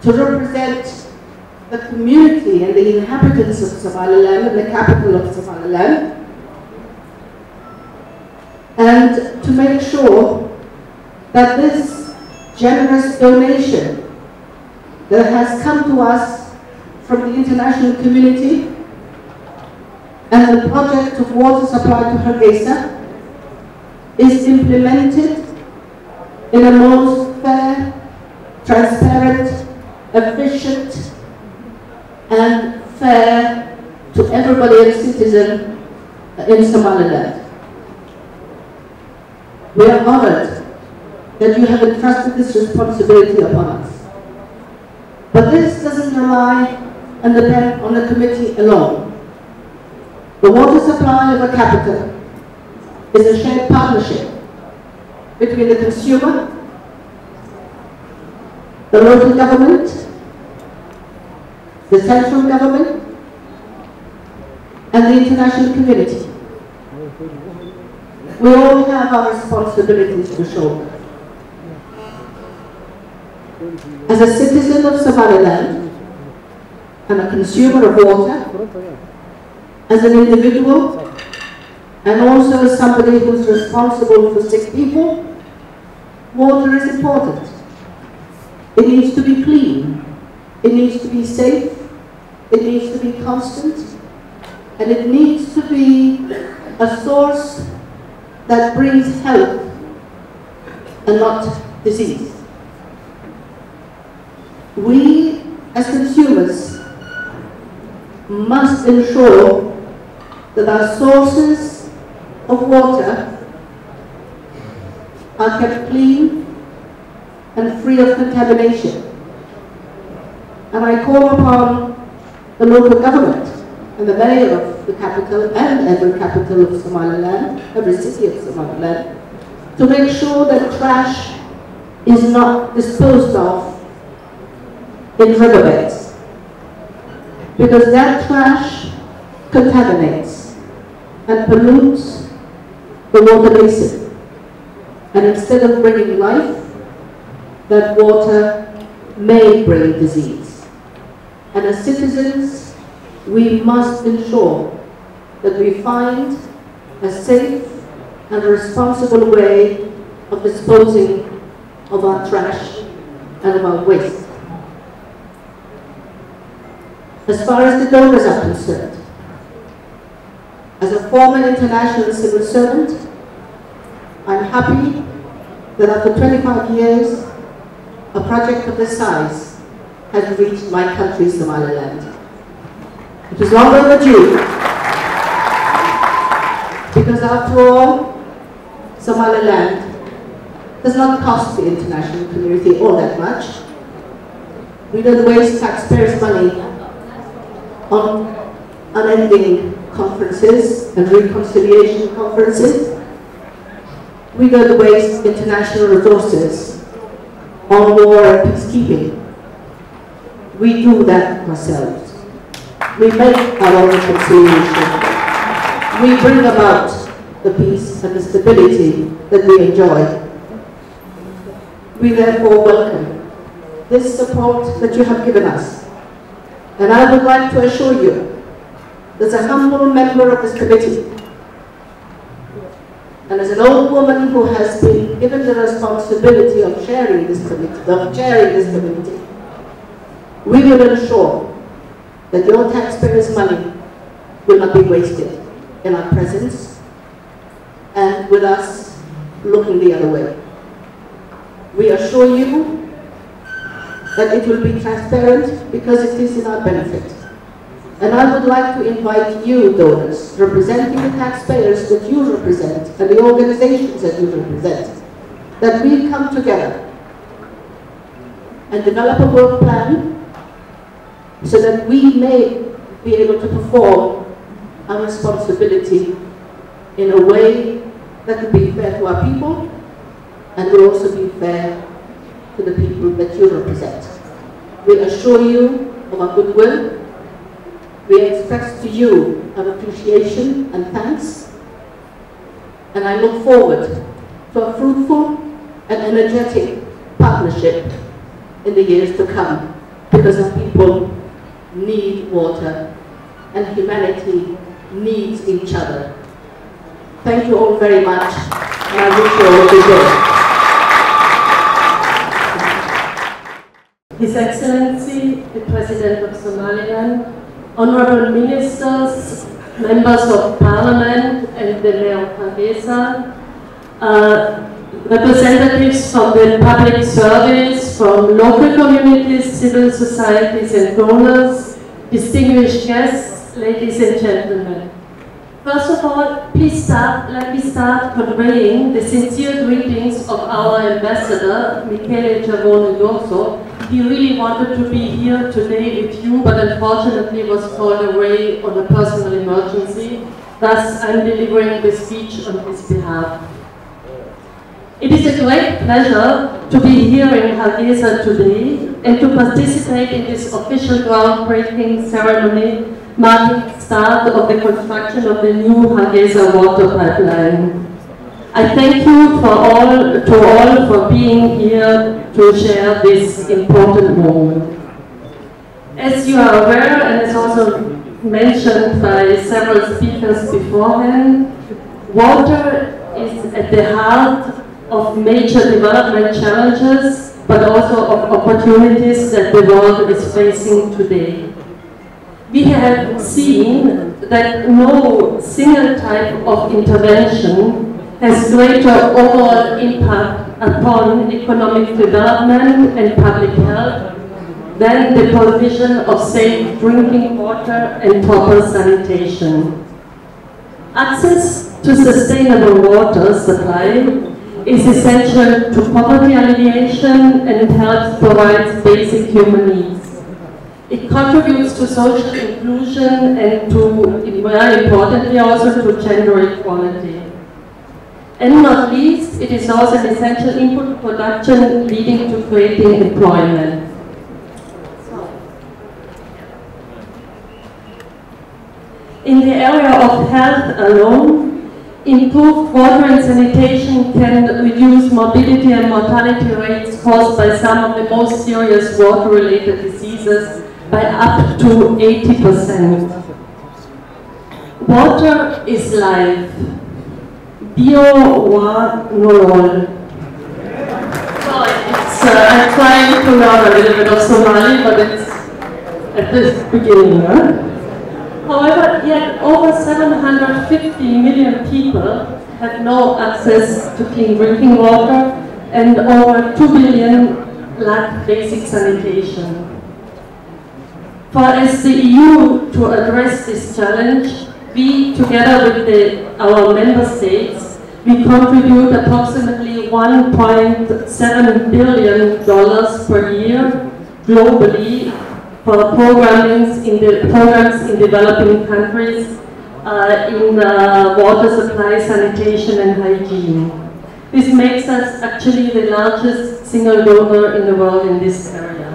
S9: to represent the community and the inhabitants of Somaliland and the capital of Somaliland, and to make sure that this generous donation that has come to us from the international community and the project of water supply to Hargeisa is implemented in a most fair, transparent, efficient, and fair to everybody and citizen in Somaliland. We are honored that you have entrusted this responsibility upon us. But this doesn't rely and depend on the committee alone. The water supply of a capital is a shared partnership between the consumer, the local government, the central government, and the international community. We all have our responsibilities to shoulder. As a citizen of Somaliland and a consumer of water, as an individual, and also as somebody who's responsible for sick people, water is important. It needs to be clean, it needs to be safe, it needs to be constant, and it needs to be a source that brings health and not disease. We, as consumers, must ensure that our sources of water are kept clean and free of contamination. And I call upon the local government and the mayor of the capital and every capital of Somaliland, every city of Somaliland, to make sure that trash is not disposed of in riverbeds, because that trash contaminates and pollutes the water basin. And instead of bringing life, that water may bring disease. And as citizens, we must ensure that we find a safe and responsible way of disposing of our trash and of our waste. As far as the donors are concerned, as a former international civil servant, I'm happy that after 25 years, a project of this size has reached my country, Somaliland. It was long overdue, because after all, Somaliland does not cost the international community all that much. We don't waste taxpayers' money on unending conferences and reconciliation conferences. We don't waste international resources on war and peacekeeping. We do that ourselves. We make our own reconciliation. We bring about the peace and the stability that we enjoy. We therefore welcome this support that you have given us. And I would like to assure you, as a humble member of this committee, and as an old woman who has been given the responsibility of chairing this committee, we will ensure that your taxpayers' money will not be wasted in our presence and with us looking the other way. We assure you that it will be transparent because it is in our benefit. And I would like to invite you, donors, representing the taxpayers that you represent and the organizations that you represent, that we come together and develop a work plan so that we may be able to perform our responsibility in a way that will be fair to our people and will also be fair to the people that you represent. We assure you of our goodwill. We express to you our appreciation and thanks, and I look forward to a fruitful and energetic partnership in the years to come, because our people need water and humanity needs each other. Thank you all very much, and I wish you all good day.
S10: His Excellency, the President of Somaliland, Honorable Ministers, Members of Parliament and the Mayor of Hargeisa, representatives from the public service, from local communities, civil societies and donors, distinguished guests, ladies and gentlemen. First of all, let me start conveying the sincere greetings of our ambassador, Michele Giavone-Dorso. He really wanted to be here today with you, but unfortunately was called away on a personal emergency. Thus, I'm delivering the speech on his behalf. It is a great pleasure to be here in Hargeisa today and to participate in this official groundbreaking ceremony marking the start of the construction of the new Hargeisa water pipeline. I thank you to all for being here to share this important moment. As you are aware, and as also mentioned by several speakers beforehand, water is at the heart of major development challenges, but also of opportunities that the world is facing today. We have seen that no single type of intervention has greater overall impact upon economic development and public health than the provision of safe drinking water and proper sanitation. Access to sustainable water supply is essential to poverty alleviation and helps provide basic human needs. It contributes to social inclusion and to, very importantly, also to gender equality. And not least, it is also an essential input to production leading to creating employment. In the area of health alone, improved water and sanitation can reduce morbidity and mortality rates caused by some of the most serious water-related diseases by up to 80%. Water is life. Bio wa nolol. I'm trying to learn a little bit of Somali, but it's at the beginning. However, yet over 750 million people have no access to clean drinking water, and over 2 billion lack basic sanitation. For as the EU to address this challenge, we, together with our member states, we contribute approximately $1.7 billion per year globally for programs in developing countries in water supply, sanitation and hygiene. This makes us actually the largest single donor in the world in this area.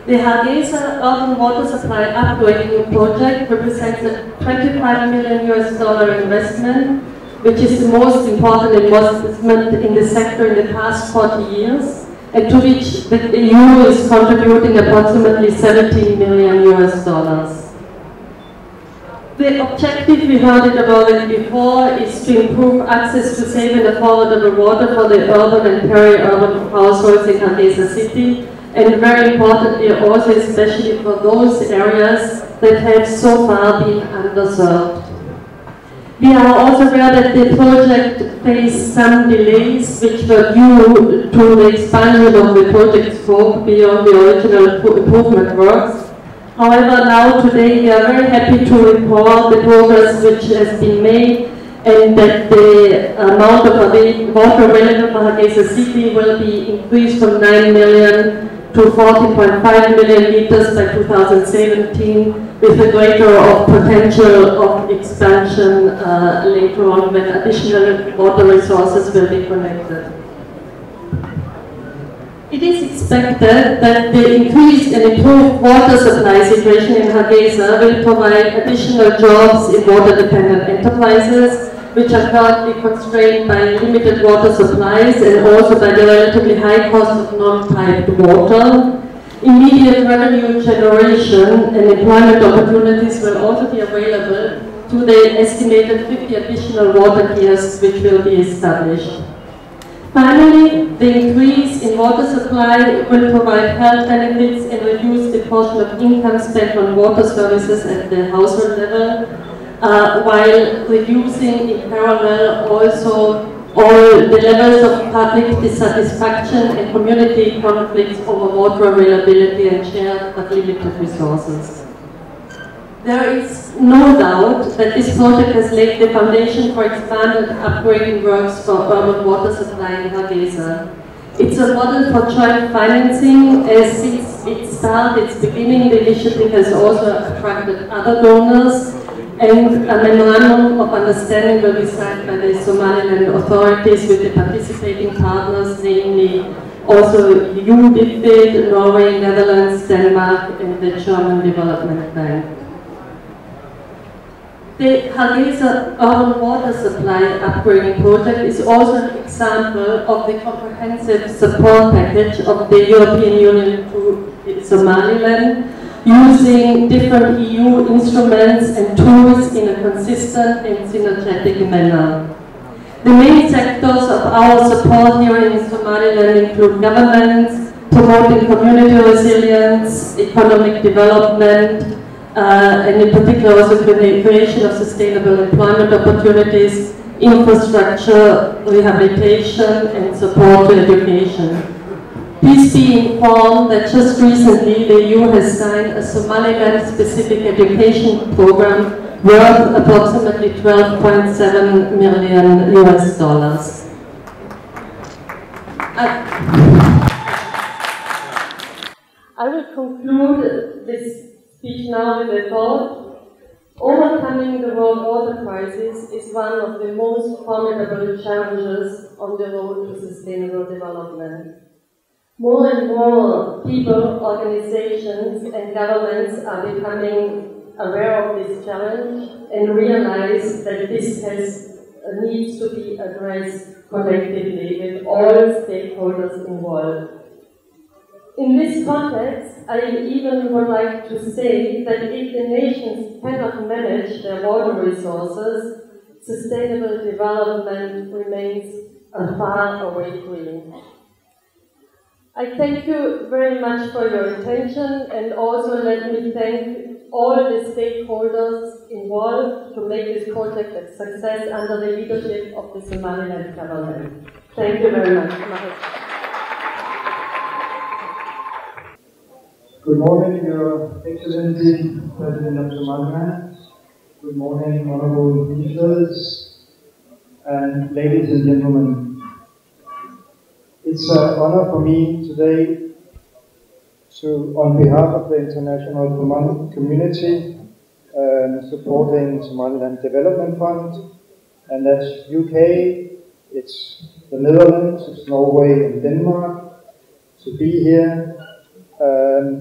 S10: The Hargeisa Urban Water Supply Upgrading Project represents a $25 million investment, which is the most important investment in the sector in the past 40 years, and to which the EU is contributing approximately $17 million. The objective, we heard it about it before, is to improve access to safe and affordable water for the urban and peri-urban households in Hargeisa city, and very importantly also especially for those areas that have so far been underserved. We are also aware that the project faced some delays which were due to the expansion of the project scope beyond the original improvement works. However, now today we are very happy to report the progress which has been made, and that the amount of water available for Hargeisa city will be increased from 9 million to 14.5 million liters by 2017, with a greater potential of expansion later on when additional water resources will be connected. It is expected that the increased and improved water supply situation in Hargeisa will provide additional jobs in water-dependent enterprises, which are currently constrained by limited water supplies and also by the relatively high cost of non-piped water. Immediate revenue generation and employment opportunities will also be available to the estimated 50 additional water kiosks which will be established. Finally, the increase in water supply will provide health benefits and reduce the portion of income spent on water services at the household level, while reducing in parallel also all the levels of public dissatisfaction and community conflicts over water availability and shared but limited resources. There is no doubt that this project has laid the foundation for expanded upgrading works for urban water supply in Hargeisa. It's a model for joint financing, as since its start, its beginning, the initiative has also attracted other donors, and a memorandum of understanding will be signed by the Somaliland authorities with the participating partners, namely also Geed Deeble, Norway, Netherlands, Denmark, and the German Development Bank. The Hargeisa urban water supply upgrading project is also an example of the comprehensive support package of the European Union to Somaliland, using different EU instruments and tools in a consistent and synergetic manner. The main sectors of our support here in Somaliland include governance, promoting community resilience, economic development, and in particular also the creation of sustainable employment opportunities, infrastructure, rehabilitation, and support to education. Please be informed that just recently the EU has signed a Somaliland-specific education program worth approximately $12.7 million US. I will conclude this speech now with a thought. Overcoming the world water crisis is one of the most formidable challenges on the road to sustainable development. More and more people, organizations, and governments are becoming aware of this challenge and realize that this needs to be addressed collectively with all stakeholders involved. In this context, I even would like to say that if the nations cannot manage their water resources, sustainable development remains a faraway dream. I thank you very much for your attention, and also let me thank all the stakeholders involved to make this project a success under the leadership of the Somaliland government. Thank you very much.
S11: Good morning, Your Excellency, President of Somaliland. Good morning, honorable ministers, and ladies and gentlemen. It's an honor for me today to, on behalf of the international community, supporting Somaliland Development Fund, and that's UK, it's the Netherlands, it's Norway and Denmark, to be here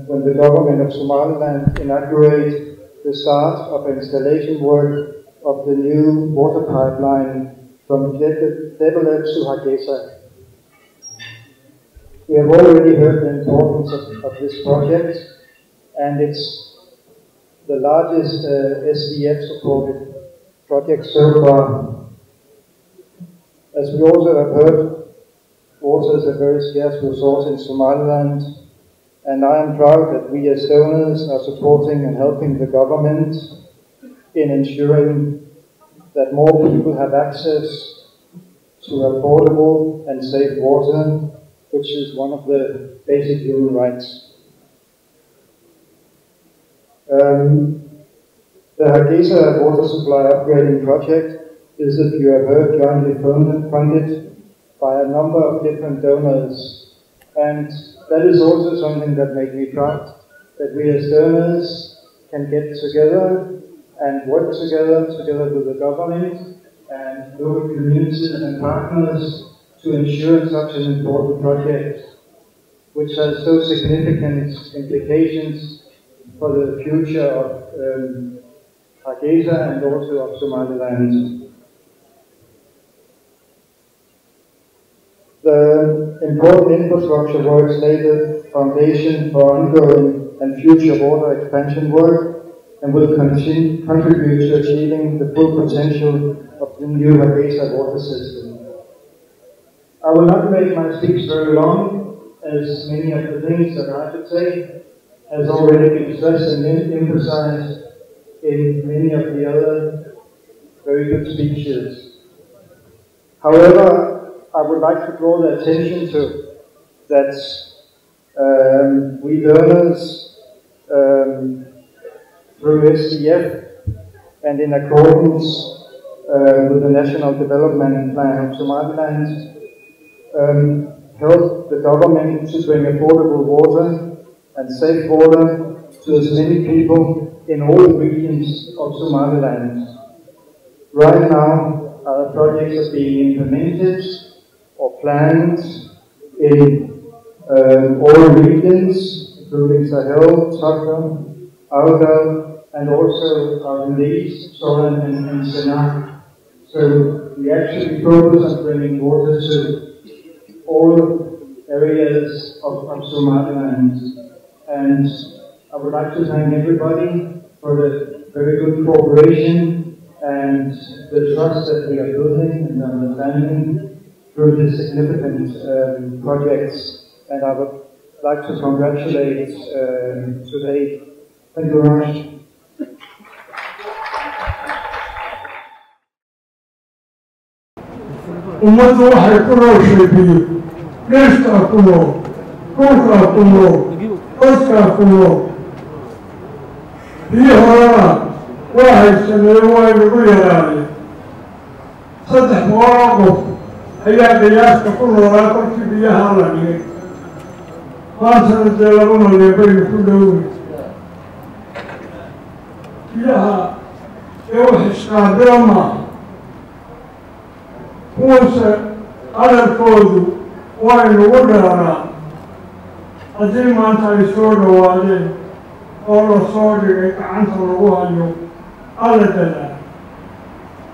S11: when the government of Somaliland inaugurated the start of installation work of the new water pipeline from Geed Deeble to Hargeisa. We have already heard the importance of this project, and it's the largest SDF-supported project so far. As we also have heard, water is a very scarce resource in Somaliland, and I am proud that we as donors are supporting and helping the government in ensuring that more people have access to affordable and safe water, which is one of the basic human rights. The Hargeisa water supply upgrading project is, if you have heard, jointly funded by a number of different donors, and that is also something that makes me proud, that we as donors can get together and work together with the government and local communities and partners to ensure such an important project. which has so significant implications for the future of Hargeisa and also of Somaliland. The important infrastructure works laid the foundation for ongoing and future water expansion work and will contribute to achieving the full potential of the new Hargeisa water system. I will not make my speech very long, as many of the things that I should say has already been stressed and emphasized in many of the other very good speeches. However, I would like to draw the attention to that we donors through SDF and in accordance with the National Development Plan of Somaliland help the government to bring affordable water and safe water to as many people in all regions of Somaliland. Right now, our projects are being implemented or planned in all regions, including Sahel, Sahel, Algal, and also Hargeisa, Solan, and Sept. So we actually focus on bringing water to all areas of Somaliland. And I would like to thank everybody for the very good cooperation and the trust that we are building and understanding through these significant projects. And I would like to congratulate today. Thank you very much.
S12: ummaddu waxay ku nooshay biyo geeskaa ku nool dhulkaa ku nool dadkaa ku nool biyo horena waa haysaneeyo waa inagu yaraayeen 300 qof ayaa qiyaasta ku noolaa kolkii biyaha la dhigay maantana dee 2 malyan baynu ku dhowey biyaha ee wax isqaabila maaha kuwase hadalkoodu waa inugu dheeraa haddii maanta ay soo dhawaadeen oo la soo dhigay gacanta lagu hayo alla dadaa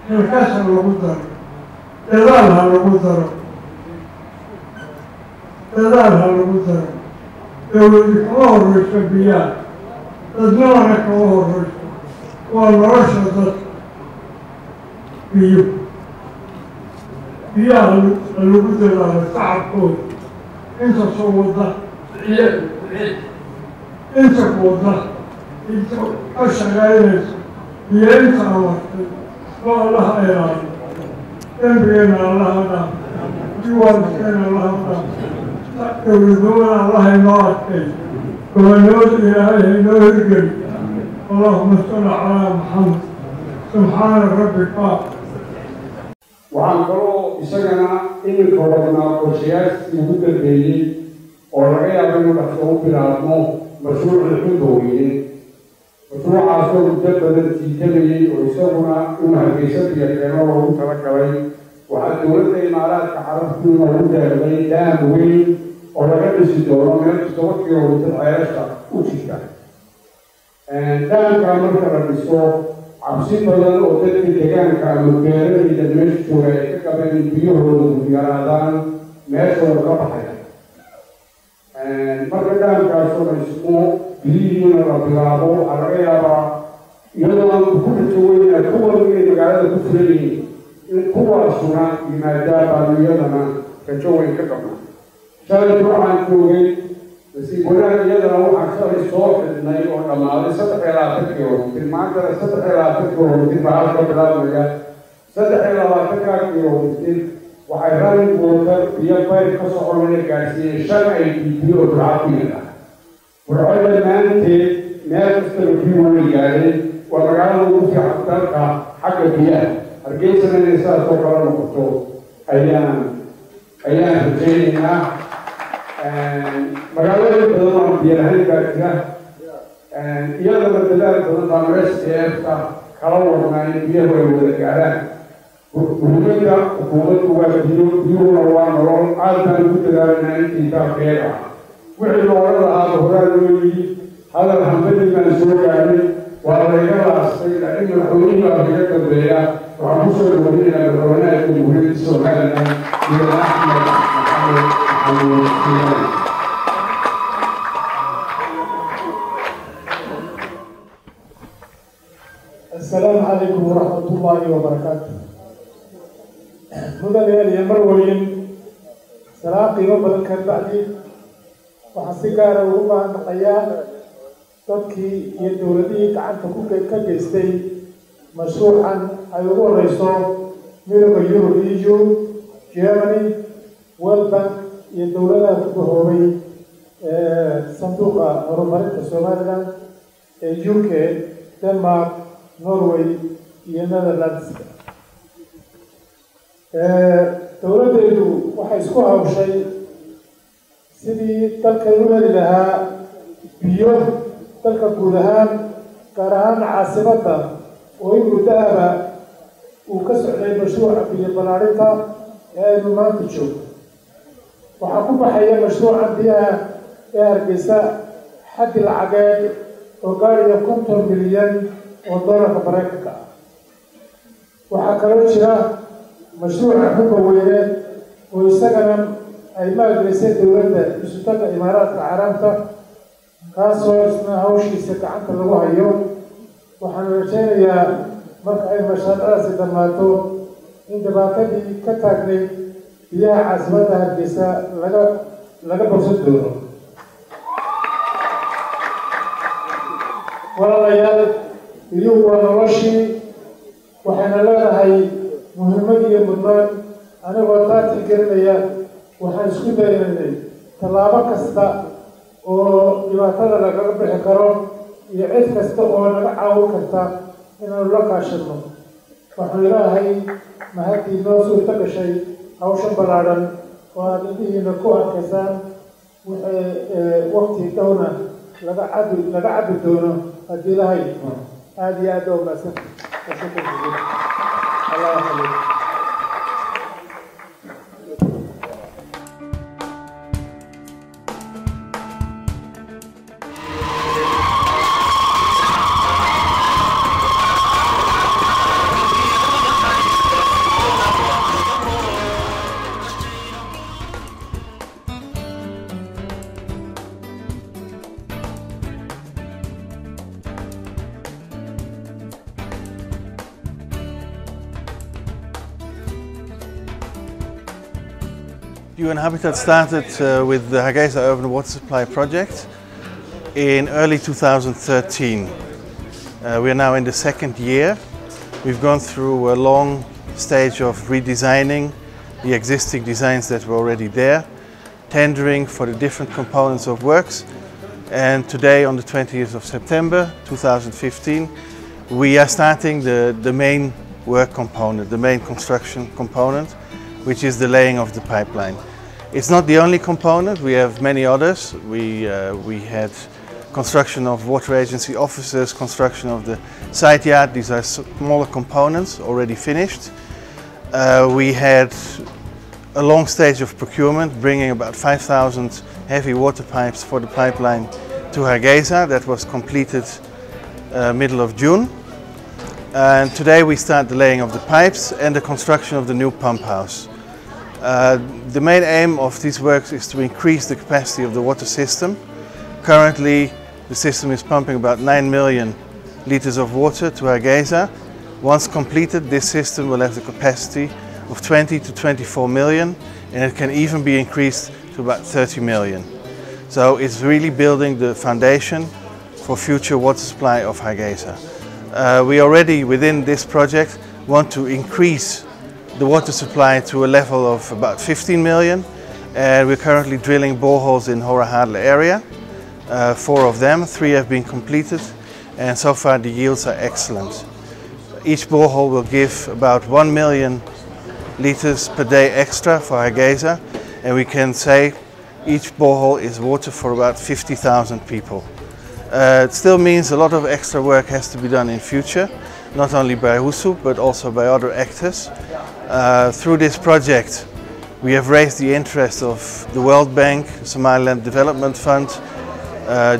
S12: xilkasha lagu daro dadaal ha lagu daro dowladi kama horreyso biyaha dadnimana kama horreyso waa nolosha dadka biyaha lagu dadaalo shacabkooda inta soo wada inta wada inta ka shaqaynaysa iyo inta amartay waa allaha ilaaliyo dembigeena allaha dhaaf diwaankeena allaha dhaaf dowladnimada allaha inoo adkay gobonimada ilaahay haynoo hirgeli allahuma salli calaa maxamed subxaana rabbika.
S13: waxaan kaloo isagana iminka wadnaa qorshayaashii ugu dambeeyey oo laga yaabo inuu dhaqso u bilaabmo mashruucii xudoweyne mashruucaasoo muddo badan jiitamayey oo isaguna inuu Hargeysa biyo keeno loogu talagalay. waxaa dowladda imaaraadka carabtu loogu deeqday daam weyn oo laga dhisi doono meel 7 kilomitir ceelasha u jirta. daamka marka la dhiso cabsi badan oo dadka deegaanka ama beeralayda meesha jooga ay ka qabeen biyahooda yaraadaan meeshooda ka baxaya. marka daamkaasoo la dhismo biyihiina la bilaabo waxaa laga yaabaa iyadoo aan ku rajo weyna kuwan inay magaalada ku filan yihiin in kuwaasuna yimaadaan baanu iyadana rajo weyn ka qabnaa. shalay waxaan joogay nasiib wanaag iyadana waxaan shalay soo xidhnay oo dhammaaday 3 kilomitir maantana 3 kilomitir baa halka bilaabmaya. 3 kilomitir waxay running water iyo pipe ka soconaya gaarsiiyeen 5 IDP oo burcadiyada burcada dhammaanteed meel kasta biyo way gaareen. waa magaalada ugu fiican dalka xagga biyaha. Hargeysana inay saas oo kala noqoto ayaan rajaynaynaa. magaalooyin badan oo biyo lahayn baa jira iyadana dadaal badan baan SDF-ka kala wadnaa in biyaha ay wada gaaraan. muhiimadda xukuumaddu waa biyuhuna waa nolol aad baan ugu dadaalanaa intii taafkeeda wixii looga lahaa horaa loo yidhi hadal hambadii baan soo gaadhay waa layga laastay laakiin madaxweynihii baa kaga dambeeya waxaan ku soo dhaweynayaa madaxweynaha jamhuuriyadda Somaliland iyo Axmed Maxamed Xamuud.
S14: السلام عليكم ورحمة الله وبركاته. مدن يا مروين سلام قيمة بدل بعدي وحسيقارة وما نقيان تبكي يدولدي كعن تكوك كجستي مشروعا أيوه الرئيسون ميرو يورو جيرماني والبنك يدولنا بهوي صندوق هرمانية سوماليلاند UK دنمارك نوروي iyo Netherlands dowladdeedu waxay isku hawshay sidii dalka u heli lahaa biyo dalka guud ahaan gaar ahaan caasimadda oo in muddaaba uu ka socday mashruuca biyo balaarinta ee aynu maanta joogno waxaa ku baxaya mashruuca biyaha ee Hargeysa xaddi lacageed oo gaaraya 50 milyan oo doolarka Mareykanka ah waxaa kaloo jira mashruuca xubba weyne oo isagana ay maalgelisay dowladda isutaga imaaraadka carabta kaasoo isna hawshiisa gacanta lagu hayo waxaan rajaynayaa marka ay mashaariicdaasi dhammaato in dhibaatadii ka taagnay biyaha caasimadda Hargeysa laga bogsan doono walaalayaal biyuhu waa noloshii waxayna leedahay muhiimad iyo mudnaan anigoo taati gelinaya waxaan isku dayaynay tallaabo kasta oo dhibaatada lagaga bixi karo iyo cid kasta oo naga caawin karta inaanu la kaashano waxaan ilaahay mahadii noo suurto gashay hawshan ballaadhan oo aad indhihiina ku arkaysaan waqti dhowna laga cabbi doono haddii ilaahay aad iyo aad oo maasan الله يخليك
S7: UN Habitat started with the Hargeisa Urban Water Supply Project in early 2013. We are now in the second year. We've gone through a long stage of redesigning the existing designs that were already there, tendering for the different components of works, and today on the 20th of September 2015 we are starting the main work component, the main construction component, which is the laying of the pipeline. It's not the only component, we have many others. We had construction of water agency offices, construction of the site yard. These are smaller components already finished. We had a long stage of procurement, bringing about 5,000 heavy water pipes for the pipeline to Hargeisa. That was completed middle of June. And today we start the laying of the pipes and the construction of the new pump house. The main aim of these works is to increase the capacity of the water system. Currently the system is pumping about 9 million litres of water to Hargeisa. Once completed, this system will have the capacity of 20 to 24 million, and it can even be increased to about 30 million. So it's really building the foundation for future water supply of Hargeisa. We already within this project want to increase the water supply to a level of about 15 million, and we're currently drilling boreholes in Hargeisa area. 4 of them, 3 have been completed, and so far the yields are excellent. Each borehole will give about 1 million litres per day extra for Hargeisa, and we can say each borehole is water for about 50,000 people. It still means a lot of extra work has to be done in future, not only by HUWSUP but also by other actors. Through this project We have raised the interest of the World Bank, Somaliland Development Fund,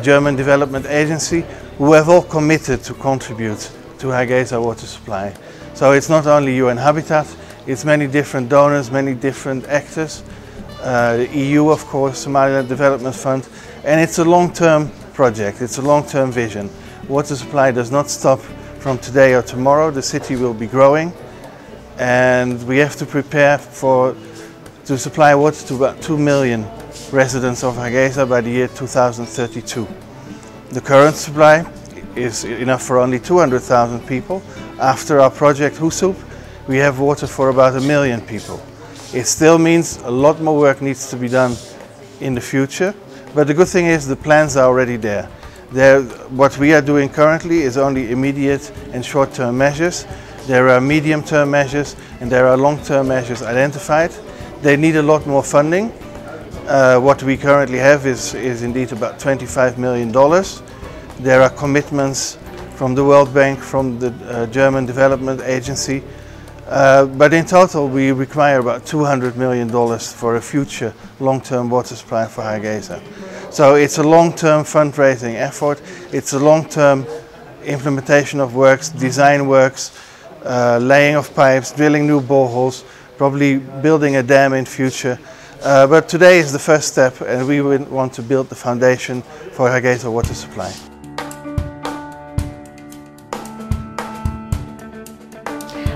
S7: German Development Agency, who have all committed to contribute to Hargeisa water supply. So it's not only UN Habitat, it's many different donors, many different actors, the EU of course, Somaliland Development Fund, and it's a long-term project, it's a long-term vision. Water supply does not stop from today or tomorrow. The city will be growing and we have to prepare to supply water to about 2 million residents of Hargeisa by the year 2032. The current supply is enough for only 200,000 people. After our project HUWSUP, we have water for about 1 million people. It still means a lot more work needs to be done in the future, but the good thing is the plans are already there. What we are doing currently is only immediate and short-term measures. There are medium-term measures and there are long-term measures identified. They need a lot more funding. What we currently have is indeed about $25 million. There are commitments from the World Bank, from the German Development Agency, but in total we require about $200 million for a future long-term water supply for Hargeisa. So it's a long-term fundraising effort, it's a long-term implementation of works, design works, laying of pipes, drilling new boreholes, probably building a dam in future. But today is the first step and we want to build the foundation for Hargeisa water supply.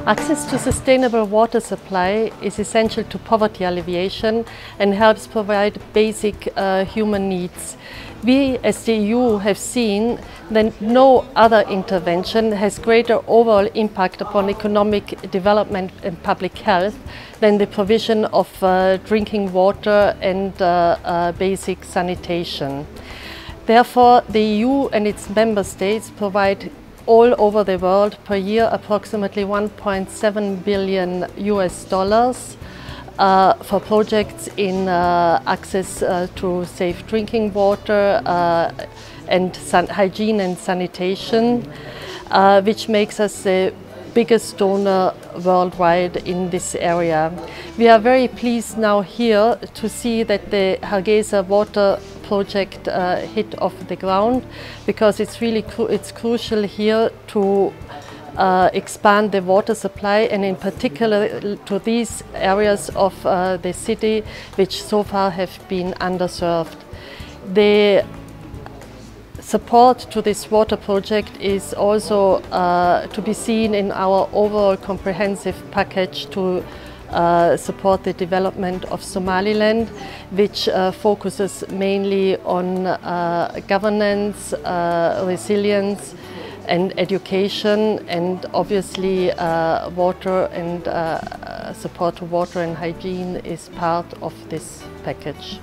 S10: Access to sustainable water supply is essential to poverty alleviation and helps provide basic human needs. We as the EU have seen that no other intervention has greater overall impact upon economic development and public health than the provision of drinking water and basic sanitation. Therefore, the EU and its member states provide all over the world per year approximately $1.7 billion for projects in access to safe drinking water and hygiene and sanitation, which makes us the biggest donor worldwide in this area. We are very pleased now here to see that the Hargeisa Water project hit off the ground, because it's crucial here to expand the water supply, and in particular to these areas of the city which so far have been underserved. The support to this water project is also to be seen in our overall comprehensive package to support the development of Somaliland, which focuses mainly on governance, resilience and education, and obviously water and support to water and hygiene is part of this package.